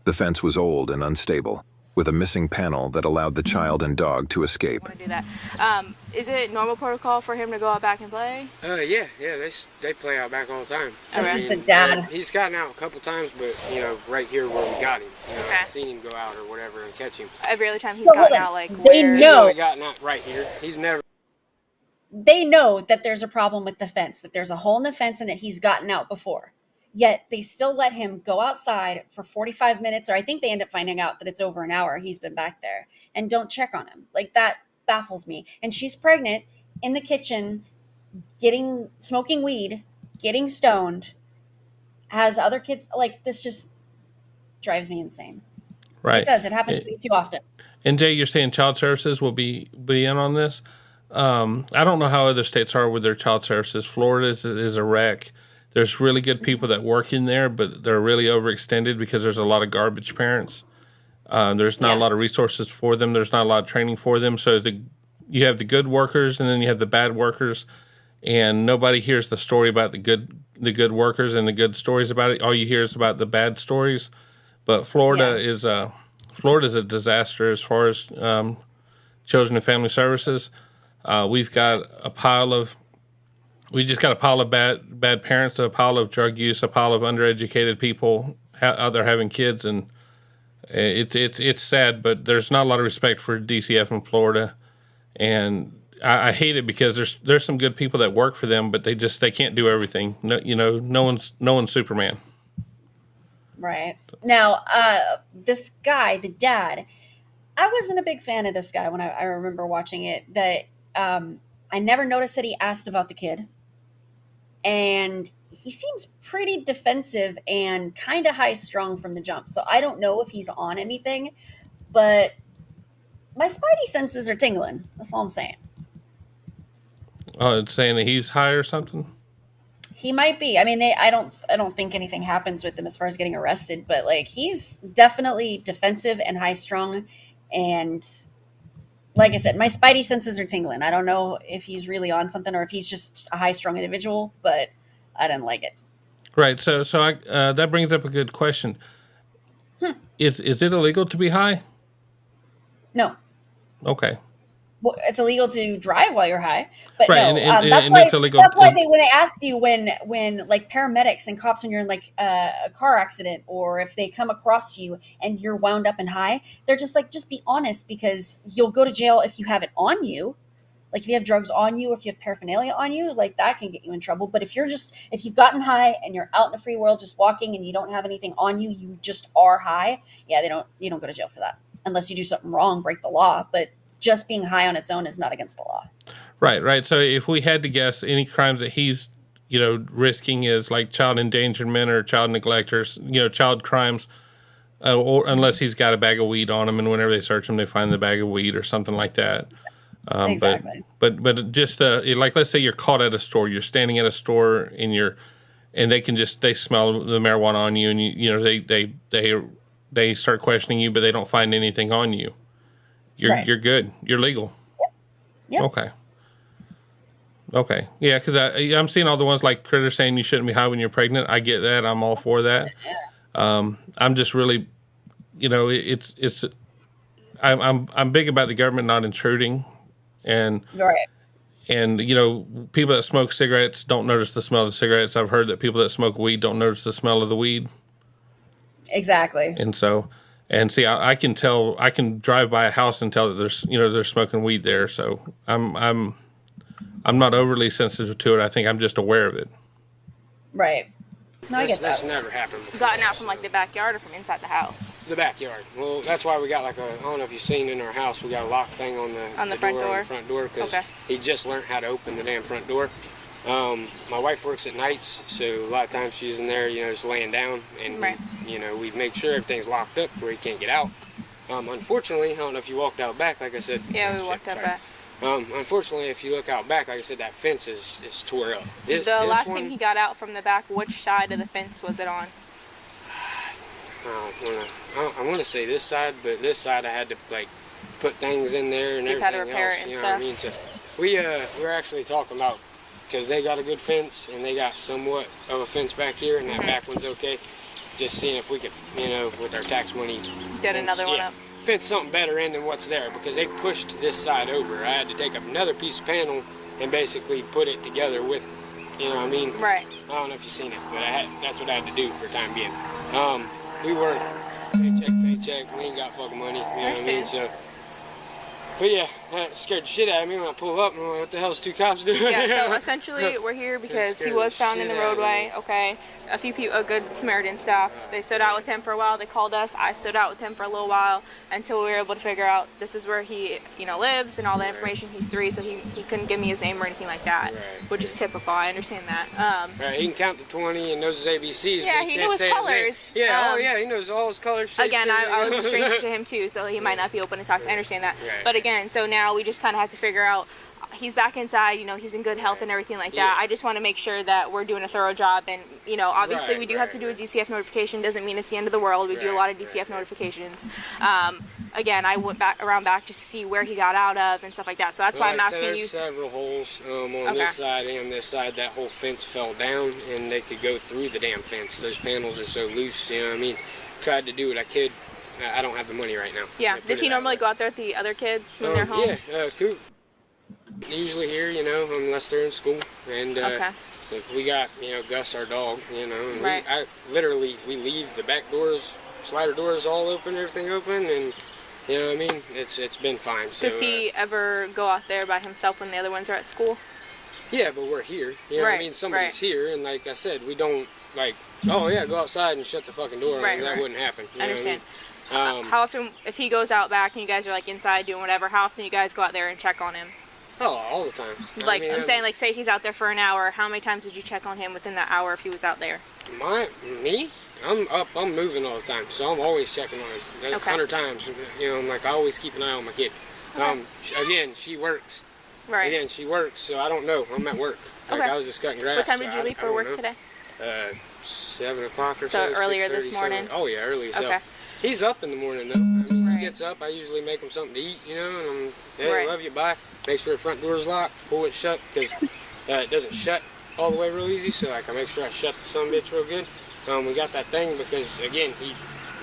The fence was old and unstable, with a missing panel that allowed the child and dog to escape. Do that. Is it normal protocol for him to go out back and play? Yeah, they play out back all the time. This is the dad. He's gotten out a couple times, but right here where we got him, Okay. I've seen him go out or whatever and catch him. Every other time he's So, gotten hold on. out, like They where? He's know. only gotten out right here. He's never. They know that there's a problem with the fence, that there's a hole in the fence, and that he's gotten out before. Yet they still let him go outside for 45 minutes, or I think they end up finding out that it's over an hour he's been back there, and don't check on him. Like, that baffles me. And she's pregnant, in the kitchen, smoking weed, getting stoned, has other kids. Like, this just drives me insane. Right. It does. It happens to me too often. And Jay, you're saying child services will be in on this? I don't know how other states are with their child services. Florida is a wreck. There's really good people that work in there, but they're really overextended because there's a lot of garbage parents. There's not a lot of resources for them. There's not a lot of training for them. So you have the good workers, and then you have the bad workers, and nobody hears the story about the good workers and the good stories about it. All you hear is about the bad stories. But Florida is a disaster as far as children and family services. We've got we just got a pile of bad parents, a pile of drug use, a pile of undereducated people out there having kids, and it's sad. But there's not a lot of respect for DCF in Florida, and I hate it because there's some good people that work for them, but they can't do everything. No one's Superman. Right. Now, this guy, the dad, I wasn't a big fan of this guy when I remember watching it. That I never noticed that he asked about the kid. And he seems pretty defensive and kind of high-strung from the jump. So I don't know if he's on anything, but my spidey senses are tingling. That's all I'm saying. Oh, it's saying that he's high or something? He might be. I mean, I don't think anything happens with him as far as getting arrested, but like he's definitely defensive and high-strung, and like I said, my spidey senses are tingling. I don't know if he's really on something or if he's just a high-strung individual, but I didn't like it. Right. So that brings up a good question. Is it illegal to be high? No. Okay. Well, it's illegal to drive while you're high, but right, no. and it's illegal. That's why when they ask you when like paramedics and cops when you're in like a car accident, or if they come across you and you're wound up and high, they're just like, just be honest, because you'll go to jail if you have it on you. Like if you have drugs on you, or if you have paraphernalia on you, like that can get you in trouble. But if you've gotten high and you're out in the free world just walking and you don't have anything on you, you just are high. Yeah, you don't go to jail for that unless you do something wrong, break the law. But just being high on its own is not against the law. Right. So if we had to guess, any crimes that he's, risking is like child endangerment or child neglect or, child crimes, or unless he's got a bag of weed on him, and whenever they search him, they find the bag of weed or something like that. Exactly. But just like, let's say you're caught at a store, you're standing at a store and they smell the marijuana on you, and they start questioning you, but they don't find anything on you. You're good. You're legal. Yep. Okay. Yeah, because I'm seeing all the ones like Critter saying you shouldn't be high when you're pregnant. I get that. I'm all for that. I'm just really, I'm big about the government not intruding, and people that smoke cigarettes don't notice the smell of the cigarettes. I've heard that people that smoke weed don't notice the smell of the weed. Exactly. And so, see, I can tell. I can drive by a house and tell that they're smoking weed there. So I'm not overly sensitive to it. I think I'm just aware of it. Right. No, I get that. That's never happened before. Gotten out from like the backyard or from inside the house? The backyard. Well, that's why we got like I don't know if you've seen in our house, we got a lock thing on the front door. On the front door, because he just learned how to open the damn front door. My wife works at nights, so a lot of times she's in there, just laying down, and we make sure everything's locked up where he can't get out. Unfortunately, I don't know if you walked out back, like I said. Yeah, we walked out back. Unfortunately, if you look out back, like I said, that fence is tore up. The last time he got out from the back, which side of the fence was it on? I want to say this side, but this side I had to put things in there and everything had to repair else. it and What I mean? So we're actually talking about, because they got a good fence and they got somewhat of a fence back here, and that back one's okay. Just seeing if we could, with our tax money, get another one up. Fence something better in than what's there, because they pushed this side over. I had to take up another piece of panel and basically put it together with, Right. I don't know if you've seen it, but that's what I had to do for the time being. We work paycheck, we ain't got fucking money, you know what I mean? So, but yeah, that scared the shit out of me when I pull up and I'm like, what the hell's two cops doing? Yeah, so essentially we're here because he was found in the roadway, okay? A few people, a good Samaritan stopped. They stood out with him for a while. They called us. I stood out with him for a little while until we were able to figure out this is where he, lives and all the information. He's 3, so he couldn't give me his name or anything like that, which is typical. I understand that. Right, he can count to 20 and knows his ABCs. Yeah, he knew his colors. Yeah, he knows all his colors. Again, I was a stranger to him too, so he might not be open to talk. I understand that. Right. But again, so now we just kind of have to figure out. He's back inside, he's in good health and everything like that. I just want to make sure that we're doing a thorough job, and obviously we do have to do a DCF notification. Doesn't mean it's the end of the world. We do a lot of DCF notifications. Again, I went around back just to see where he got out of and stuff like that. So that's why I'm asking you. There's several holes on this side and this side. That whole fence fell down, and they could go through the damn fence. Those panels are so loose. Tried to do what I could. I don't have the money right now. Yeah. Does he normally go out there with the other kids when they're home? Yeah, Coop. Usually here, unless they're in school, and we got, Gus, our dog, and we leave the back doors, slider doors all open, everything open, and it's been fine. So, does he ever go out there by himself when the other ones are at school? Yeah, but we're here. You know what I mean? Somebody's here, and like I said, we don't go outside and shut the fucking door. That wouldn't happen. I understand. How often, if he goes out back and you guys are inside doing whatever, how often do you guys go out there and check on him? Oh, all the time. I'm saying, say he's out there for an hour, how many times did you check on him within that hour if he was out there? Me? I'm moving all the time, so I'm always checking on him. 100 times. I always keep an eye on my kid. Okay. Again, she works. Right. Again, she works, so I don't know. I'm at work. I was just cutting grass. What time did you leave for work today? 7 o'clock or so. So earlier this morning? Oh, yeah, early. So. Okay. He's up in the morning, though. He gets up, I usually make him something to eat, and hey, love you, bye. Make sure the front door is locked, pull it shut, because it doesn't shut all the way real easy, so I make sure I shut the sumbitch real good. We got that thing because, again, he,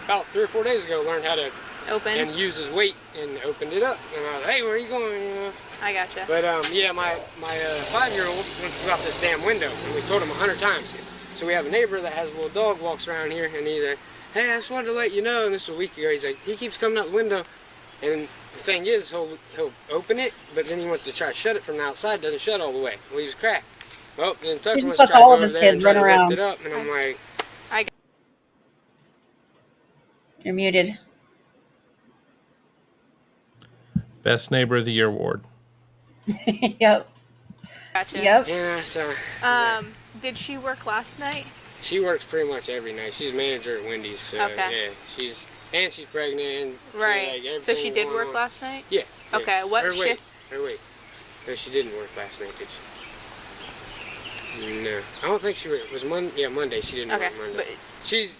about 3 or 4 days ago, learned how to open and use his weight and opened it up. And I was like, hey, where are you going? I gotcha. But, yeah, my 5-year-old wants to go out this damn window, and we told him 100 times. So we have a neighbor that has a little dog, walks around here, and he's like, hey, I just wanted to let you know, and this was a week ago, he's like, he keeps coming out the window, And the thing is, he'll open it, but then he wants to try to shut it from the outside. Doesn't shut all the way. Leaves crack. Well, then Tucker just wants to lets try to all go of his over there kids and try run to around. lift it up, and I'm like, You're muted. Best Neighbor of the Year award. Yep. Gotcha. Yep. yeah, so Did she work last night? she works pretty much every night. She's manager at Wendy's, so Okay. yeah, she's pregnant, and Right. like, So she everything did going work on. last night? Yeah. Okay, what or shift? Wait. No, she didn't work last night, did she? No, I don't think she worked. It was Monday. Yeah, Monday. She didn't Okay, work Monday. but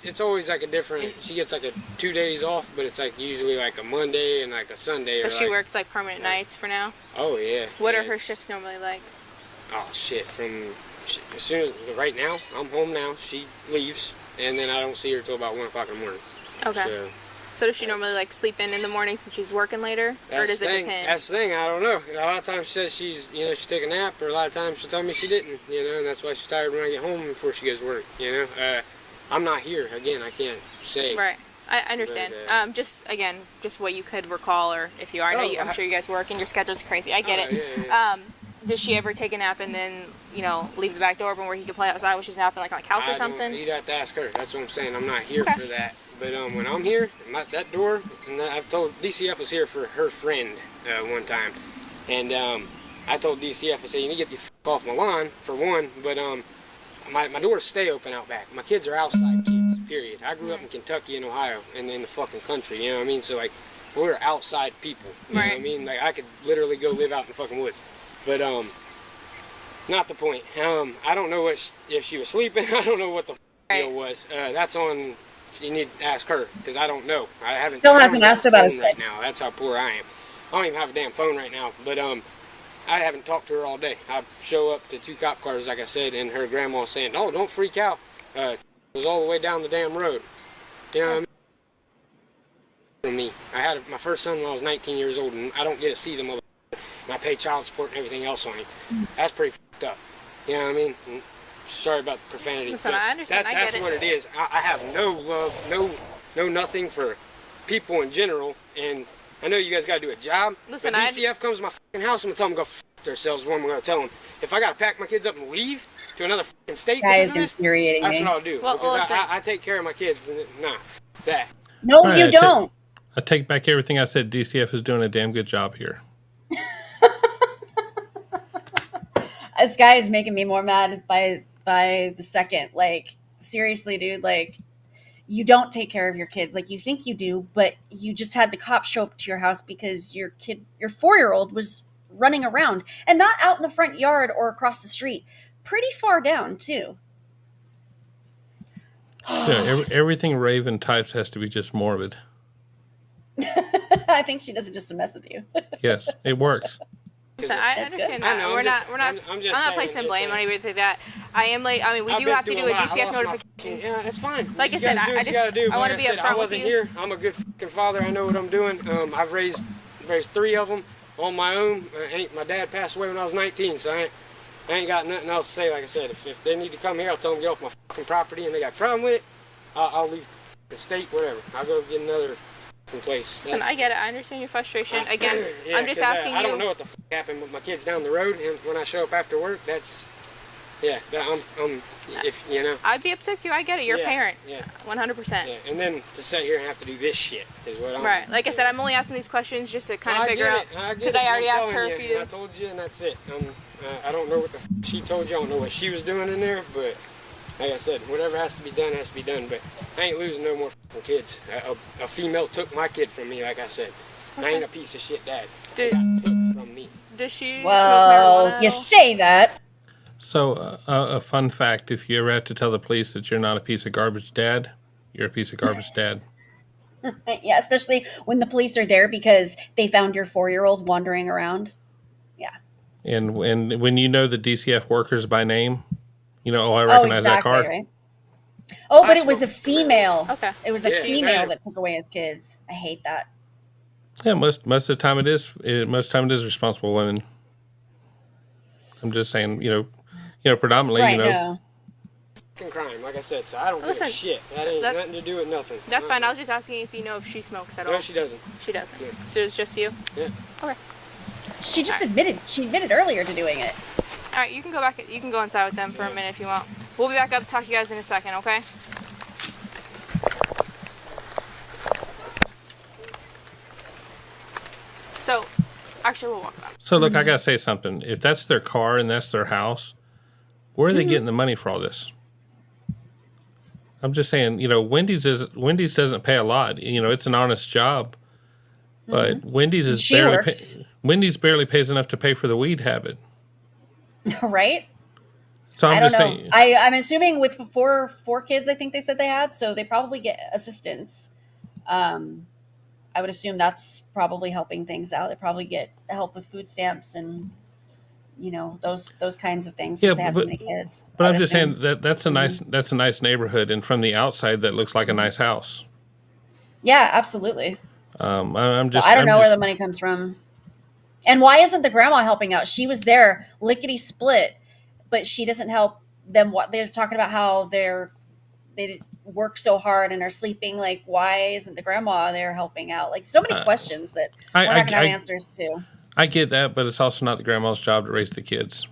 It's always like a different. She gets like 2 days off, but it's like usually like a Monday and like a Sunday. so or she like, works like permanent nights for now? Oh yeah. What yeah, are her it's- shifts normally like? Oh shit! As soon as right now, I'm home now. She leaves, and then I don't see her till about 1 o'clock in the morning. Okay. So does she normally like sleep in the morning since she's working later, or does it depend? That's the thing. I don't know. A lot of times she says she's take a nap, or a lot of times she'll tell me she didn't. And that's why she's tired when I get home before she goes to work. I'm not here again. I can't say. Right. I understand. But, Just what you could recall, or if you are, I'm sure you guys work and your schedule's crazy. I get it. Yeah. Does she ever take a nap and then, leave the back door open where he can play outside when she's napping, like on a couch or something? You'd have to ask her. That's what I'm saying. I'm not here for that. But when I'm here, that door, and I've told DCF was here for her friend one time, and I told DCF, I said, you need to get the f off my lawn for one, but my doors stay open out back. My kids are outside kids. Period. I grew up in Kentucky and Ohio, and in the fucking country. You know what I mean? So like, we're outside people. You know what I mean? Like I could literally go live out in the fucking woods. But not the point. I don't know if she was sleeping. I don't know what the deal was. That's on. You need to ask her because I don't know. I haven't. Still hasn't asked about his right now. That's how poor I am. I don't even have a damn phone right now. But I haven't talked to her all day. I show up to 2 cop cars, like I said, and her grandma saying, "Oh, don't freak out." It was all the way down the damn road. You know what I mean? For me, I had my first son when I was 19 years old, and I don't get to see them. And I pay child support and everything else on him. That's pretty fucked up. You know what I mean? And sorry about the profanity. Listen, I understand. That's what it is. I have no love, no nothing for people in general. And I know you guys got to do a job. Listen, but DCF comes to my fucking house, I'm going to tell them to go f themselves. What I'm going to tell them. If I got to pack my kids up and leave to another fucking state, That is because of this, infuriating that's me. what I'll do. Well, because listen. I take care of my kids. Nah, f that. No, All right, you don't. I take back everything I said. DCF is doing a damn good job here. This guy is making me more mad by the second. Like, seriously, dude. Like, you don't take care of your kids. Like, you think you do, but you just had the cops show up to your house because your 4-year-old was running around, and not out in the front yard or across the street. Pretty far down, too. Everything Raven types has to be just morbid. I think she does it just to mess with you. Yes, it works. So I understand I that. know, We're I'm not just placing saying blame it's on anything like that. I am like, we I've do been have to through do a lot. I DCF lost my notification. Yeah, that's fine. Like You I said, guys do what I you just gotta do, I want but to be like I said, upfront I with wasn't you. here. I'm a good fucking father. I know what I'm doing. I've raised 3 of them on my own. My dad passed away when I was 19, so I ain't got nothing else to say. Like I said, if they need to come here, I'll tell them to get off my fucking property, and they got a problem with it, I'll leave the state, whatever. I'll go get another place. Listen, I get it. I understand your frustration. Again, I'm just asking you. I don't know what the fuck happened with my kids down the road, and when I show up after work, that's if you know. I'd be upset too. I get it. You're a parent. Yeah. 100%. Yeah, and then to sit here and have to do this shit is what I'm. Right. Like I said, I'm only asking these questions just to kind of figure out. Because I already asked her a you, few. I told you, and that's it. I don't know what the she told you. I don't know what she was doing in there, but like I said, whatever has to be done has to be done. But I ain't losing no more fucking kids. A female took my kid from me, like I said. I ain't a piece of shit dad. They got took from me. Does she Well, smoke marijuana? you say that. So, a fun fact, if you ever have to tell the police that you're not a piece of garbage dad, you're a piece of garbage dad. Yeah, especially when the police are there because they found your 4-year-old wandering around. Yeah. And when you know the DCF workers by name, I recognize that car. Right? Oh, but it was a female. Okay. It was a Yeah, female that took away his kids. I hate that. Yeah, most of the time it is. Most of the time it is responsible women. I'm just saying, predominantly, Right, no. Fucking crime. like I said, so I don't give Listen, a shit. That ain't nothing to do with nothing. That's fine. I was just asking if you know if she smokes at all. No, she doesn't. She doesn't. Yeah. So it's just you? Yeah. Okay. She just admitted earlier to doing it. All right, you can go back. You can go inside with them for a minute if you want. We'll be back up to talk to you guys in a second, okay? So, actually, we'll walk back. So look, I gotta say something. If that's their car and that's their house, where are they getting the money for all this? I'm just saying, you know, Wendy's doesn't pay a lot. You know, it's an honest job, but Wendy's is Wendy's barely pays enough to pay for the weed habit. Right? So I'm I don't just know. saying. I'm assuming with four kids, I think they said they had, so they probably get assistance. I would assume that's probably helping things out. They probably get help with food stamps and, you know, those kinds of things since they have so many kids. But I'm just saying that's a nice neighborhood, and from the outside, that looks like a nice house. Yeah, absolutely. I'm So just. I don't know where the money comes from. And why isn't the grandma helping out? She was there, lickety split, but she doesn't help them. What they're talking about, how they work so hard and are sleeping. Like, why isn't the grandma there helping out? Like, so many questions that we're not going to have answers to. I get that, but it's also not the grandma's job to raise the kids.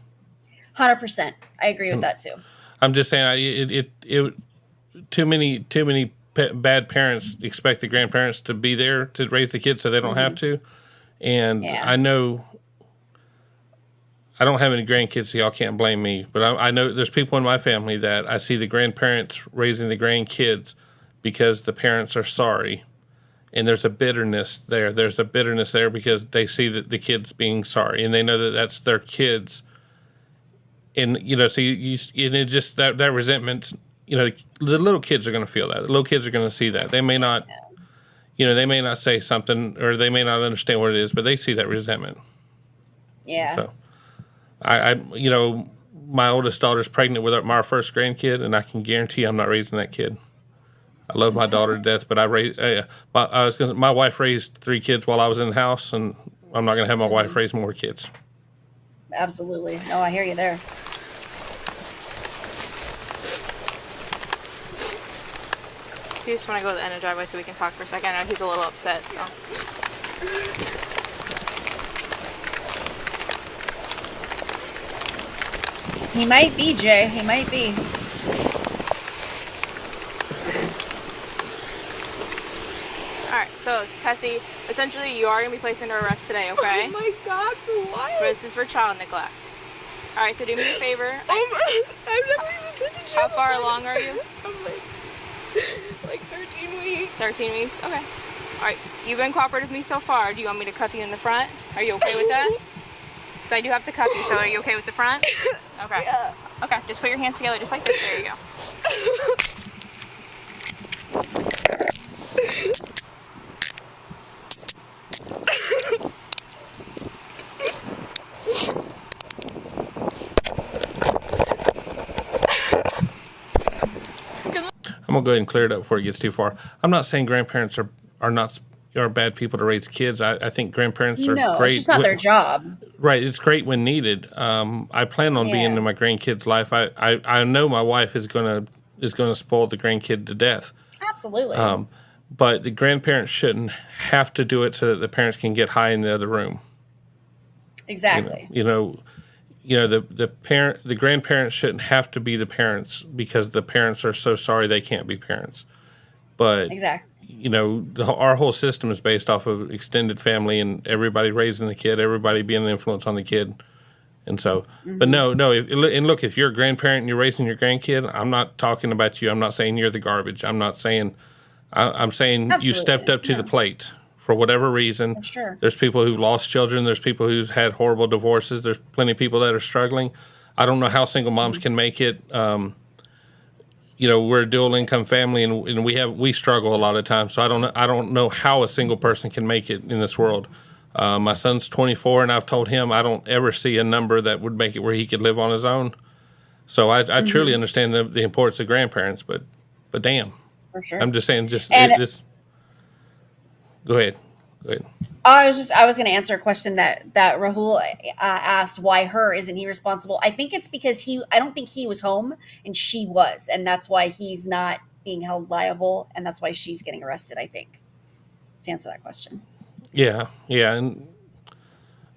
100%. I agree with that too. I'm just saying, too many bad parents expect the grandparents to be there to raise the kids so they don't have to. And I know I don't have any grandkids, so y'all can't blame me. But I know there's people in my family that I see the grandparents raising the grandkids because the parents are sorry. And there's a bitterness there. There's a bitterness there because they see that the kids being sorry, and they know that that's their kids. And, you know, so and it just, that resentment, you know, the little kids are going to feel that. The little kids are going to see that. They may not, you know, they may not say something, or they may not understand what it is, but they see that resentment. Yeah. So, you know, my oldest daughter's pregnant with my first grandkid, and I can guarantee I'm not raising that kid. I love my daughter to death, but my wife raised 3 kids while I was in the house, and I'm not going to have my wife raise more kids. Absolutely. No, I hear you there. You just want to go to the end of the driveway so we can talk for a second. I know he's a little upset, so. He might be, Jay. He might be. Alright, so Tessie, essentially you are going to be placed under arrest today, okay? Oh my god, for what? This is for child neglect. Alright, so do me a favor. I've never even been to jail. How far along are you? I'm like 13 weeks. 13 weeks? Okay. Alright, you've been cooperative with me so far. Do you want me to cuff you in the front? Are you okay with that? So I do have to cuff you, so are you okay with the front? Okay. Yeah. Okay, just put your hands together just like this. There you go. I'm gonna go ahead and clear it up before it gets too far. I'm not saying grandparents are bad people to raise kids. I think grandparents are great. No, it's not their job. Right, it's great when needed. I plan on being in my grandkids' life. I know my wife is gonna spoil the grandkid to death. Absolutely. But the grandparents shouldn't have to do it so that the parents can get high in the other room. Exactly. You know, the grandparents shouldn't have to be the parents because the parents are so sorry they can't be parents. But exactly. You know, our whole system is based off of extended family and everybody raising the kid, everybody being an influence on the kid. And so, but no, look, if you're a grandparent and you're raising your grandkid, I'm not talking about you. I'm not saying you're the garbage. I'm not saying, I'm saying you stepped up to the plate for whatever reason. Sure. There's people who've lost children. There's people who've had horrible divorces. There's plenty of people that are struggling. I don't know how single moms can make it. You know, we're a dual income family, and we struggle a lot of times. So I don't know how a single person can make it in this world. My son's 24, and I've told him I don't ever see a number that would make it where he could live on his own. So I truly understand the importance of grandparents, but damn, for sure. I'm just saying, And go ahead. I was going to answer a question that Rahul asked. Why her? Isn't he responsible? I think it's because I don't think he was home and she was, and that's why he's not being held liable, and that's why she's getting arrested. I think, to answer that question. Yeah, and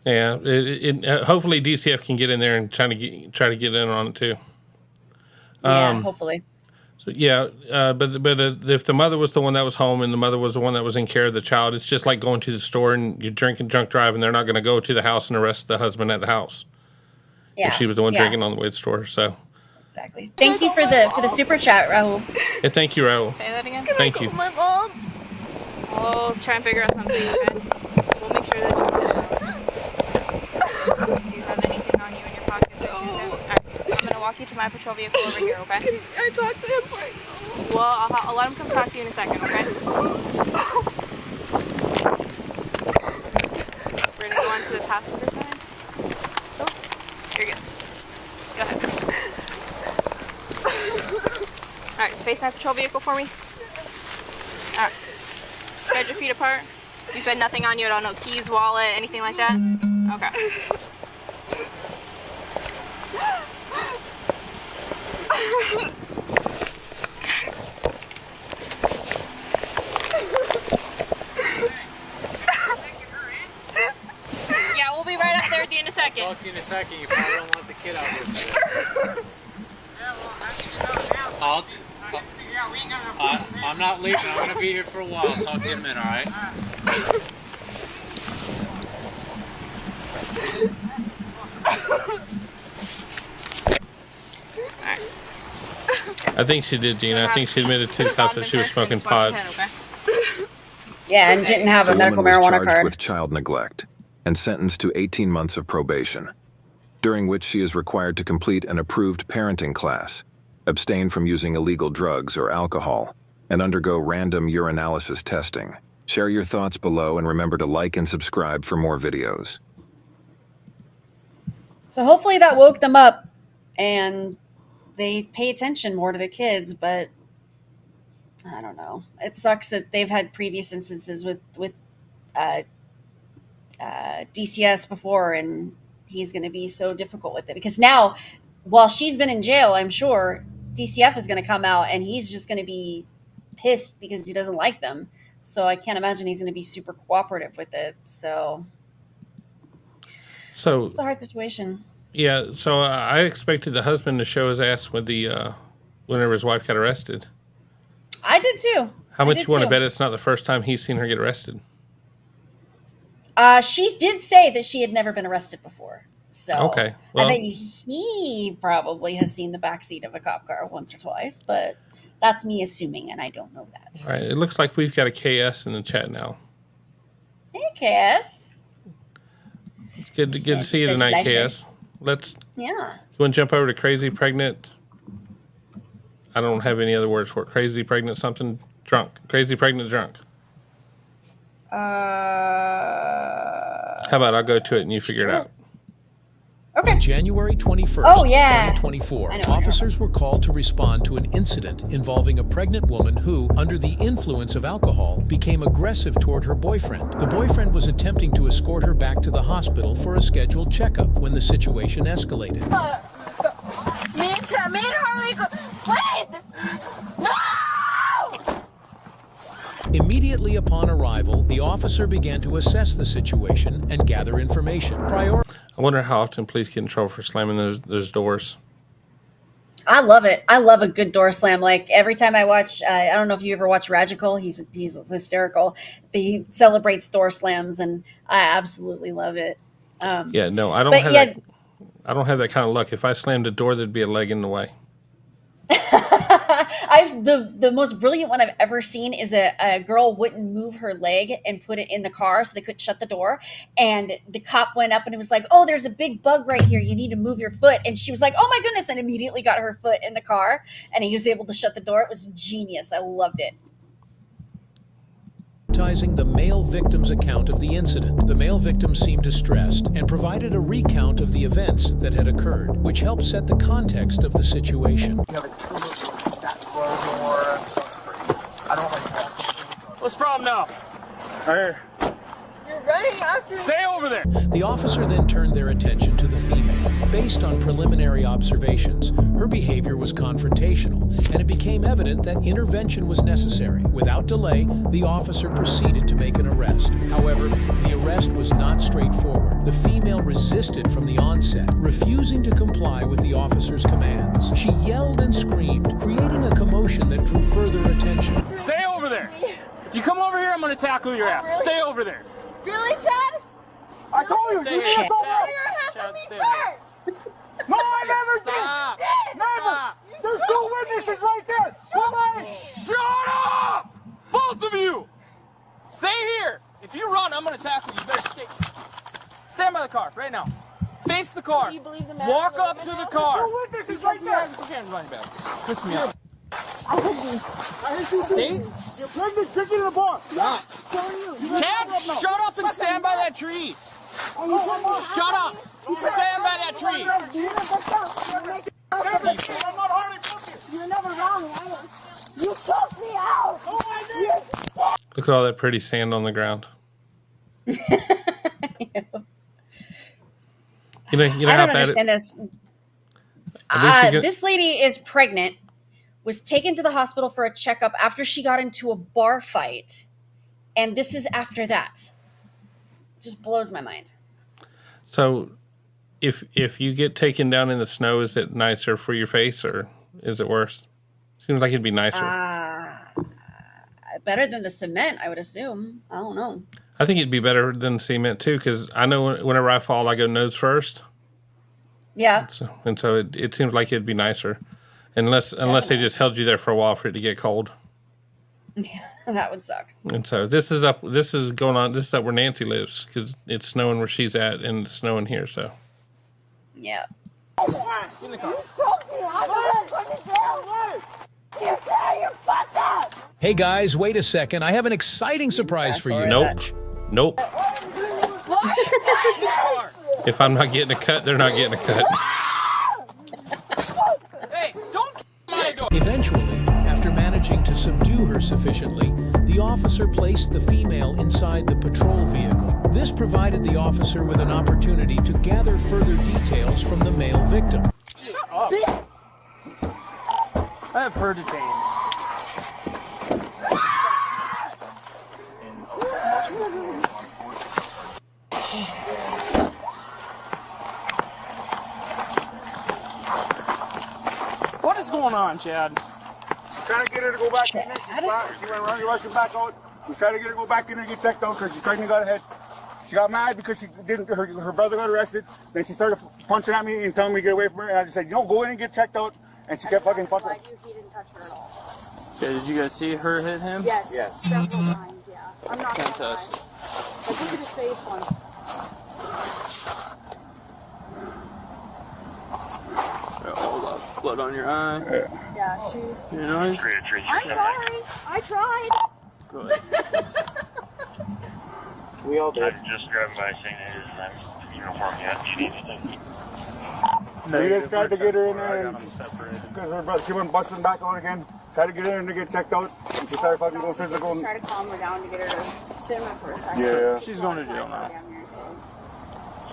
hopefully DCF can get in there and try to get in on it too. Yeah, hopefully. So but if the mother was the one that was home and the mother was the one that was in care of the child, it's just like going to the store and you're drinking drunk driving. They're not going to go to the house and arrest the husband at the house. Yeah, if she was the one drinking on the way to the store. So exactly. Thank you for the super chat, Rahul. Yeah, thank you, Rahul. Say that again. Thank you. My mom. We'll try and figure out something. Okay. We'll make sure that. Do you have anything on you in your pockets? No. Right. I'm gonna walk you to my patrol vehicle over here. Okay. Can I talk to him right now? Well, I'll let him come talk to you in a second. Okay. We're gonna go on to the passenger side. Oh, you're good. Go ahead. All right, just face my patrol vehicle for me. All right. Spread your feet apart. You said nothing on you at all, no keys, wallet, anything like that? Okay. Yeah, we'll be right up there with you in a second. I'll talk to you in a second. You probably don't want the kid out here. I'm not leaving. I'm going to be here for a while. I'll talk to you in a minute, all right? I think she did, Gina. I think she admitted to the cops that she was smoking pot. Yeah, and didn't have a medical woman was marijuana charged card. with child neglect and sentenced to 18 months of probation, during which she is required to complete an approved parenting class, abstain from using illegal drugs or alcohol, and undergo random urinalysis testing. Share your thoughts below and remember to like and subscribe for more videos. So hopefully that woke them up and they pay attention more to their kids, but I don't know. It sucks that they've had previous instances with DCS before, and he's going to be so difficult with it because now, while she's been in jail, I'm sure DCF is going to come out and he's just going to be pissed because he doesn't like them. So I can't imagine he's going to be super cooperative with it. So it's a hard situation. Yeah, so I expected the husband to show his ass when whenever his wife got arrested. I did too. How much you want to bet it's not the first time he's seen her get arrested? She did say that she had never been arrested before. So okay, well, I bet he probably has seen the backseat of a cop car once or twice, but that's me assuming, and I don't know that. All right, it looks like we've got a KS in the chat now. Hey, KS. It's good to see you tonight, KS. Yeah. You want to jump over to Crazy Pregnant? I don't have any other words for it. Crazy Pregnant something drunk. Crazy Pregnant drunk. How about I'll go to it and you figure it out? Okay. On January 21st, 2024, officers were called to respond to an incident involving a pregnant woman who, under the influence of alcohol, became aggressive toward her boyfriend. The boyfriend was attempting to escort her back to the hospital for a scheduled checkup when the situation escalated. Me and Harley wait! No! Immediately upon arrival, the officer began to assess the situation and gather information. I wonder how often police get in trouble for slamming those doors. I love it. I love a good door slam. Like every time I watch, I don't know if you ever watch Radical. He's hysterical. He celebrates door slams, and I absolutely love it. Yeah, no, I don't have that. I don't have that kind of luck. If I slammed a door, there'd be a leg in the way. The most brilliant one I've ever seen is a girl wouldn't move her leg and put it in the car so they couldn't shut the door, and the cop went up and it was like, oh, there's a big bug right here, you need to move your foot, and she was like, oh my goodness, and immediately got her foot in the car and he was able to shut the door. It was genius. I loved it. The male victim's account of the incident. The male victim seemed distressed and provided a recount of the events that had occurred, which helped set the context of the situation. What's the problem now? Right here. running after me. Stay over there. The officer then turned their attention to the female. Based on preliminary observations, her behavior was confrontational, and it became evident that intervention was necessary. Without delay, the officer proceeded to make an arrest. However, the arrest was not straightforward. The female resisted from the onset, refusing to comply with the officer's commands. She yelled and screamed, creating a commotion that drew further attention. Stay over there. If you come over here, I'm going to tackle your ass. Really? Stay over there. Really, Chad? I told you, you Stay did over. your hands on me first. No, I never Stop. did. You did. Never. There's two witnesses right there. Shut up! Both of you. Stay here. If you run, I'm going to tackle you. You better stay. Stand by the car right now. Face the car. Do you believe the man? Walk up to the car. Two witnesses right there. Put your hands behind your back. Twist me up. Stay. You're pregnant, chicken in the bar. Stop. Chad, shut up and stand by that tree. Shut up. Stand by that tree. I'm not hardly focused. You're never wrong. You took me out. Oh, I did. Look at all that pretty sand on the ground. You know I how don't bad understand this. At least you get- This lady is pregnant, was taken to the hospital for a checkup after she got into a bar fight, and this is after that. It just blows my mind. So, if you get taken down in the snow, is it nicer for your face or is it worse? Seems like it'd be nicer. Better than the cement, I would assume. I don't know. I think it'd be better than cement too, because I know whenever I fall, I go nose first. Yeah. And so it seems like it'd be nicer, unless they just held you there for a while for it to get cold. Yeah, that would suck. And so this is up where Nancy lives, because it's snowing where she's at, and it's snowing here. So yeah. In the car. You tear your butt out. Hey guys, wait a second. I have an exciting surprise for you. Nope. Why are you doing this? If I'm not getting a cut, they're not getting a cut. Hey, don't my door. Eventually, after managing to subdue her sufficiently, the officer placed the female inside the patrol vehicle. This provided the officer with an opportunity to gather further details from the male victim. I have her detained. What is going on, Chad? Trying to get her to go back in there. She went running, rushing back out. We tried to get her to go back in there and get checked out because she pregnant, got ahead. She got mad because her brother got arrested. Then she started punching at me and telling me to get away from her. And I just said, no, go in and get checked out. And she kept fucking punching. He didn't touch her at all. Okay, did you guys see her hit him? Yes. Yes. Several times, yeah. I'm not gonna lie. Contest. Like, look at his face once. Hold up. Blood on your eye. Yeah, she. You know? I'm sorry. I tried. Good. We all did. I just grabbed my signatures and I'm uniform yet. Do you need anything? We just tried to get her in there because she went busting back out again. Tried to get her in to get checked out. And she started fucking going physical. Just try to calm her down to get her to simmer for a second. Yeah. She's going to jail now.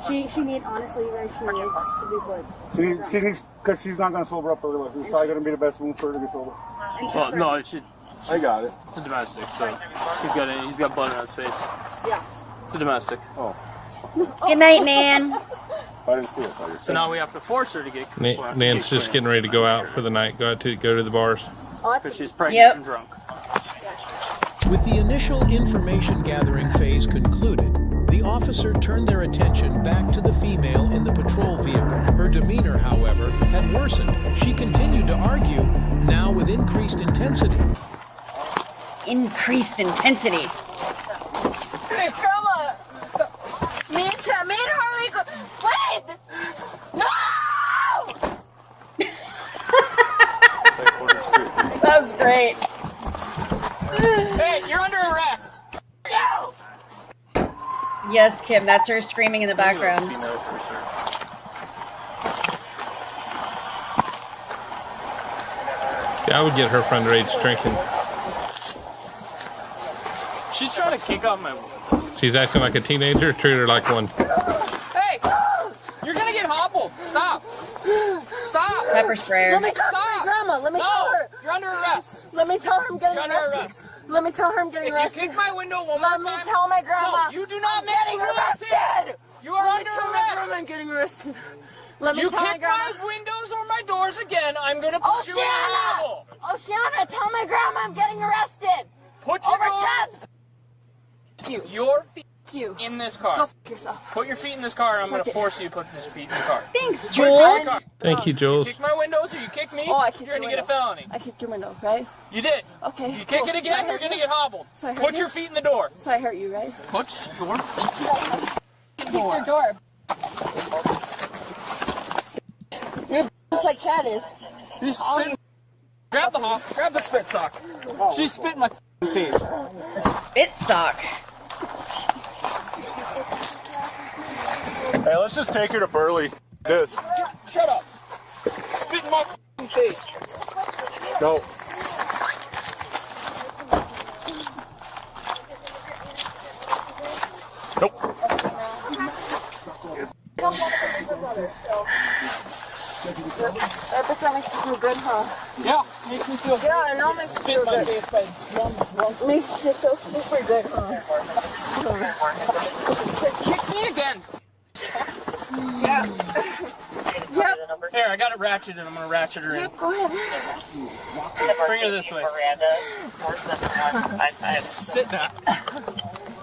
She needs, honestly, you guys, she needs to be put. She needs, because she's not going to sober up otherwise. It's probably going to be the best move for her to get sober. Well, no, it should. I got it. It's a domestic, so he's got blood on his face. Yeah. It's a domestic. Oh. Good night, Nan. I didn't see it. So now we have to force her to get. Nan's just getting ready to go out for the night. Go to the bars. Because she's pregnant and drunk. With the initial information gathering phase concluded, the officer turned their attention back to the female in the patrol vehicle. Her demeanor, however, had worsened. She continued to argue, now with increased intensity. Increased intensity. Hey, Grandma! Me and Harley go. Wait! No! That was great. Hey, you're under arrest. No! Yes, Kim, that's her screaming in the background. Yeah, I would get her for underage drinking. She's trying to kick out my She's acting like a teenager. Treat her like one. Hey! You're gonna get hobbled. Stop. Stop. Pepper sprayer. Let me talk to my grandma. Let me tell her. You're under arrest. Let me tell her I'm getting You're under arrested. arrest. Let me tell her I'm getting arrested. If you kick my window one more time. Let me tell my grandma. No, you do not I'm getting arrested. You are Let under me tell arrest. my grandma I'm getting arrested. Let me You tell my kick grandma. my windows or my doors again, I'm gonna put you in a hobble. Oceana, tell my grandma I'm getting arrested. Put your feet in this car. Go f yourself. Put your feet in this car, and I'm Suck gonna it. force you to put this feet in the car. Thanks, Put your feet in the car. Jules. Thank you, Jules. You kick my windows or you kick me, Oh, I kicked you're gonna your get a window. felony. I kicked your window, right? You did. Okay. You kick cool. it So I again, you're hurt gonna you? get hobbled. So I hurt Put you? your feet in the door. So I hurt you, right? Put your Kick your door. You're just like Chad is. Just spit. Grab the spit sock. She spit in my face. A spit sock. Hey, let's just take her to Burley. This. Shut up. Spit in my face. Go. Nope. I bet that makes you feel good, huh? Yeah, makes me feel good. Yeah, I know it makes you feel good. Makes you feel super good, huh? Kick me again. Yeah. Yep. Here, I got it ratcheted. I'm gonna ratchet her in. Yep, go ahead. Bring her this way. Sit down.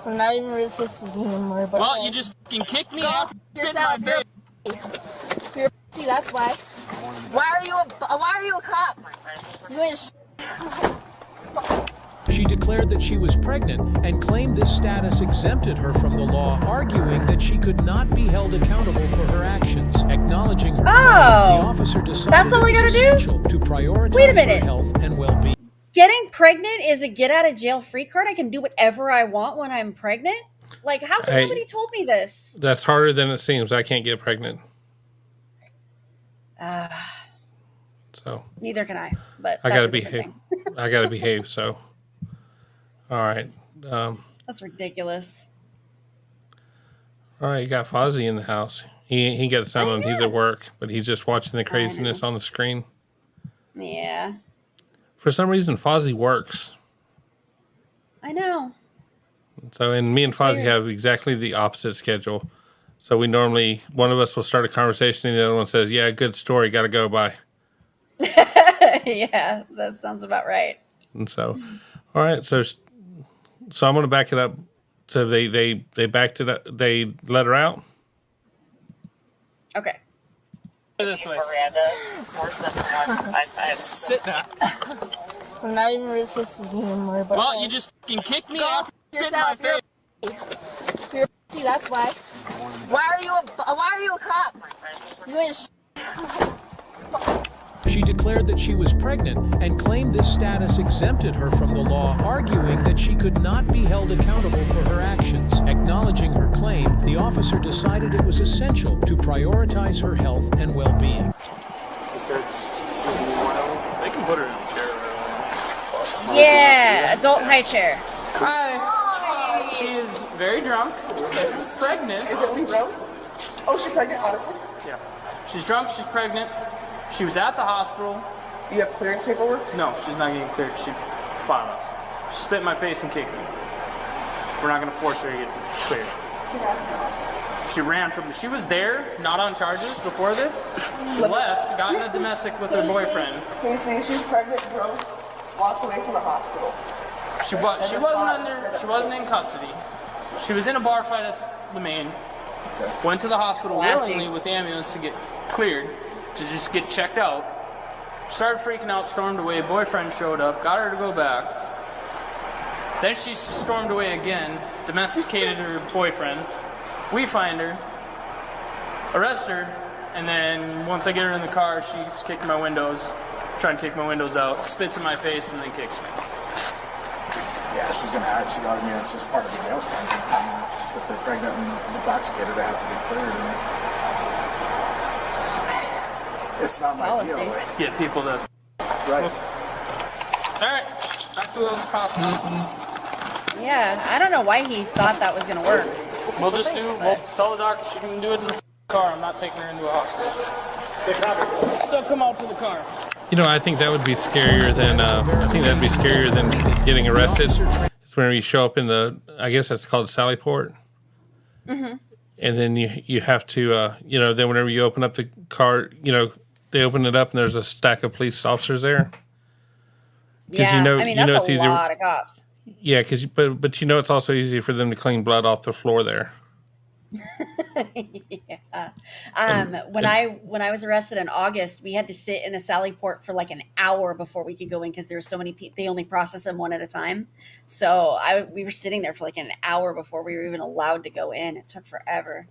I'm not even resisting anymore. But Well, you just fucking kicked me out. Spit in my yourself. face. You're see, that's why. Why are you a cop? You ain't She declared that she was pregnant and claimed this status exempted her from the law, arguing that she could not be held accountable for her actions. Acknowledging her claim, the officer decided that's all I it was gotta do? essential to prioritize Wait a her minute. health and well-being. Getting pregnant is a get out of jail free card. I can do whatever I want when I'm pregnant. Like, how come Hey. nobody told me this? That's harder than it seems. I can't get pregnant. So Neither can I. But I that's gotta a different behave. thing. I gotta behave. So, all right. That's ridiculous. All right. You got Fozzie in the house. He got the sound on. He's at work, but he's just watching the craziness on the screen. Yeah, For some reason, Fozzie works. I know. So, and me and Fozzie have exactly the opposite schedule. So we normally, one of us will start a conversation and the other one says, yeah, good story, got to go, bye. Yeah, that sounds about right. And so, all right, so I'm going to back it up. So they backed it up, they let her out? Okay. This way. Sit down. I'm not even resisting anymore. But Well, you just fucking kicked me out. Spit in my yourself. face. You're see, that's why. Why are you a cop? You ain't She declared that she was pregnant and claimed this status exempted her from the law, arguing that she could not be held accountable for her actions. Acknowledging her claim, the officer decided it was essential to prioritize her health and well-being. They can put her in a chair. Yeah, adult high chair. Hi. She is very drunk. Pregnant. Is it Lee Road? Oh, she's pregnant, honestly? Yeah. She's drunk, she's pregnant. She was at the hospital. You have clearance paperwork? No, she's not getting cleared. She filed us. She spit in my face and kicked me. We're not going to force her to get cleared. She ran from me. She was there, not on charges before this. Left, got in a domestic with her boyfriend. Casey, she's pregnant, drunk, walked away from the hospital. She wasn't in custody. She was in a bar fight at the main. Went to the hospital willingly with the ambulance to get cleared, to just get checked out. Started freaking out, stormed away. Boyfriend showed up, got her to go back. Then she stormed away again, domesticated her boyfriend. We find her, arrest her, and then once I get her in the car, she's kicking my windows, trying to take my windows out, spits in my face, and then kicks me. Yeah, she's going to add, I mean, it's just part of the jail time. I mean, if they're pregnant and intoxicated, they have to be cleared. It's not my deal. Let's get people to... Right. All right, back to those cops. Yeah, I don't know why he thought that was gonna work. We'll tell the doctor she can do it in the car. I'm not taking her into a hospital. So come out to the car. You know, I think that would be scarier than getting arrested. It's whenever you show up in I guess that's called Sallyport. Mm-hmm. And then you have to, then whenever you open up the car, they open it up and there's a stack of police officers there. Yeah, that's a lot of cops. Yeah, but it's also easy for them to clean blood off the floor there. Yeah. When I was arrested in August, we had to sit in a Sallyport for like an hour before we could go in because there were so many people. They only process them one at a time. So we were sitting there for like an hour before we were even allowed to go in. It took forever.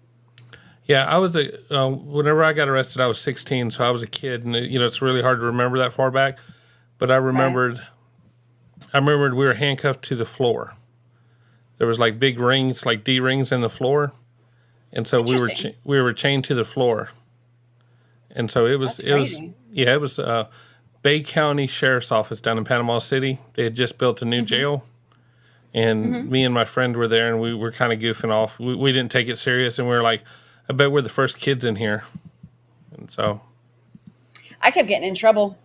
Yeah, I was whenever I got arrested, I was 16, so I was a kid, and it's really hard to remember that far back. But I remembered we were handcuffed to the floor. There was like big rings, like D rings in the floor. And so we were chained to the floor, and so it was Bay County Sheriff's Office down in Panama City. They had just built a new jail, and me and my friend were there, and we were kind of goofing off. We didn't take it serious, and we were like, "I bet we're the first kids in here," and so I kept getting in trouble,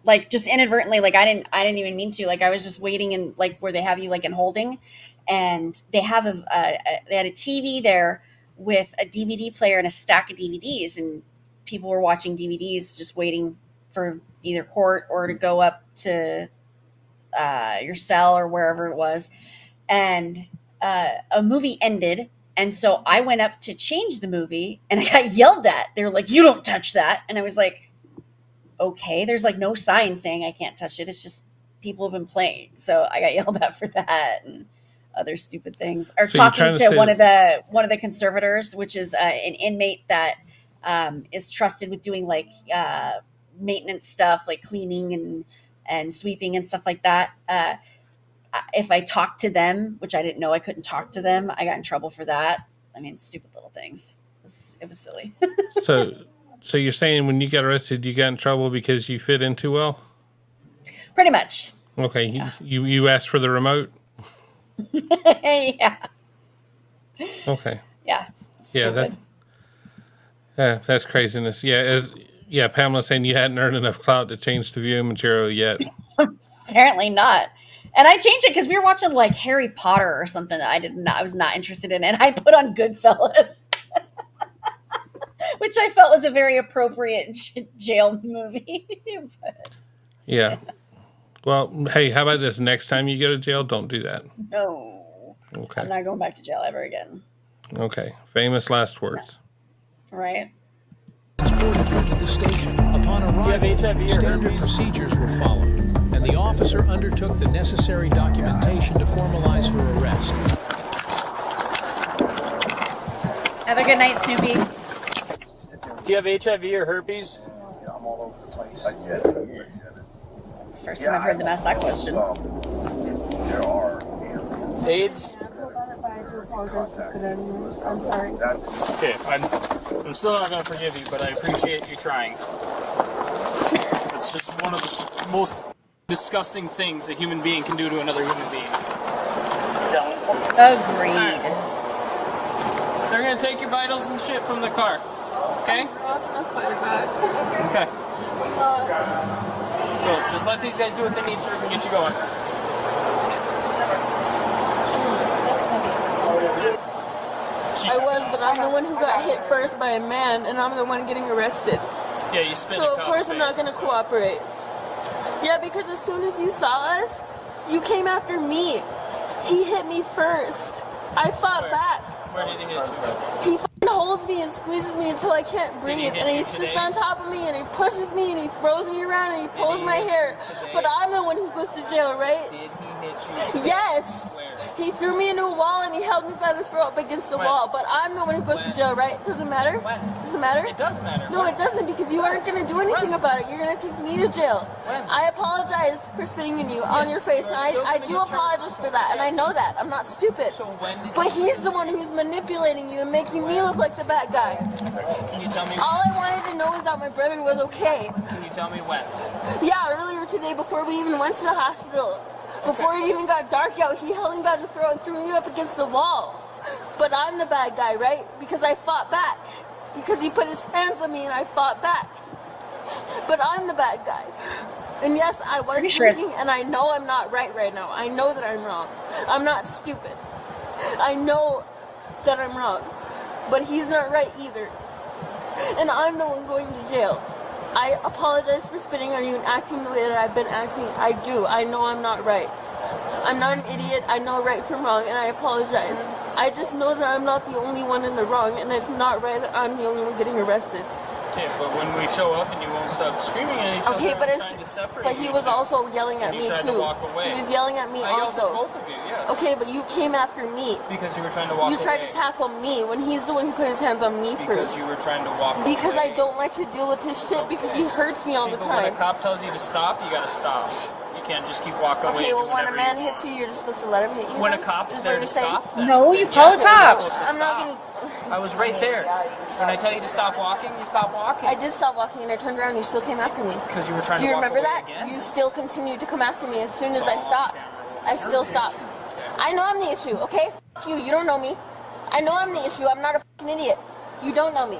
like just inadvertently. Like I didn't even mean to. Like I was just waiting in like where they have you like in holding, and they have they had a TV there with a DVD player and a stack of DVDs, and people were watching DVDs just waiting for either court or to go up to your cell or wherever it was. And a movie ended, and so I went up to change the movie, and I got yelled at. They were like, "You don't touch that." And I was like, okay, there's like no sign saying I can't touch it. It's just people have been playing. So I got yelled at for that and other stupid things. Or so talking to one of the conservators, which is an inmate that is trusted with doing like maintenance stuff, like cleaning and sweeping and stuff like that. If I talked to them, which I didn't know I couldn't talk to them, I got in trouble for that. I mean, stupid little things. It was silly. So you're saying when you got arrested, you got in trouble because you fit in too well? Pretty much. Okay, yeah. You asked for the remote? Yeah. Okay. Yeah. Stupid. That's craziness. Yeah, Pamela's saying you hadn't earned enough clout to change the viewing material yet. Apparently not. And I changed it because we were watching like Harry Potter or something that I was not interested in, and I put on Goodfellas, which I felt was a very appropriate jail movie. But, yeah. Well, hey, how about this? Next time you go to jail, don't do that. No. Okay. I'm not going back to jail ever again. Okay. Famous last words. Right. Transported her to the station. Upon arrival, standard procedures were followed, and the officer undertook the necessary documentation to formalize her arrest. Have a good night, Snoopy. Do you have HIV or herpes? It's the first time I've heard them ask that question. AIDS? I'm sorry. Okay, I'm still not going to forgive you, but I appreciate you trying. It's just one of the most disgusting things a human being can do to another human being. Agreed. Right. They're going to take your vitals and shit from the car. Okay? Okay. So just let these guys do what they need so we can get you going. I was, but I'm the one who got hit first by a man, and I'm the one getting arrested. Yeah, you spit So of course I'm not going to cooperate. Yeah, because as soon as you saw us, you came after me. He hit me first. I fought back. Where did he hit you? He f***ing holds me and squeezes me until I can't breathe, and he sits on top of me, and he pushes me, and he throws me around, and he pulls my hair. But I'm the one who goes to jail, right? Did he hit you? Yes. He threw me into a wall, and he held me by the throat up against the wall. But I'm the one who goes to jail, right? Does it matter? Does it matter? It does matter. No, it doesn't, because you aren't going to do anything about it. You're going to take me to jail. I apologized for spitting in you on your face, and I do apologize for that, and I know that. I'm not stupid. But he's the one who's manipulating you and making me look like the bad guy. Can you tell me? All I wanted to know is that my brother was okay. Can you tell me when? Yeah, earlier today before we even went to the hospital. Before it even got dark out, he held me by the throat and threw me up against the wall. But I'm the bad guy, right? Because I fought back. Because he put his hands on me and I fought back. But I'm the bad guy. And yes, I was drinking, and I know I'm not right now. I know that I'm wrong. I'm not stupid. I know that I'm wrong. But he's not right either. And I'm the one going to jail. I apologize for spitting on you and acting the way that I've been acting. I do. I know I'm not right. I'm not an idiot. I know right from wrong, and I apologize. I just know that I'm not the only one in the wrong, and it's not right that I'm the only one getting arrested. Okay, but when we show up and you won't stop screaming at each other, Okay, but trying to separate but he was also yelling at me tried too. to walk away. He was yelling at me I also. yelled at both of you, yes. Okay, but you came after me. Because you were trying to walk away. You tried to tackle me when he's the one who put his hands on me Because first. you were trying to walk away. Because I don't like to deal with his shit because he hurts me all the But when time. a cop tells you to stop, you gotta stop. You can't just keep walking away. Okay, well, when a whenever man you hits you, you're just supposed to let him hit you. When a then? cop's Is there what to you're saying? stop them. No, you call the cops. I'm not gonna. I was right there. When I tell you to stop walking, you stop walking. I did stop walking and I turned around and you still came after me. Because you were trying Do to you walk remember away that? again? You still continued to come after me as soon as I stopped. I still stopped. I know I'm the issue, okay? F you, you don't know me. I know I'm the issue. I'm not a fucking idiot. You don't know me.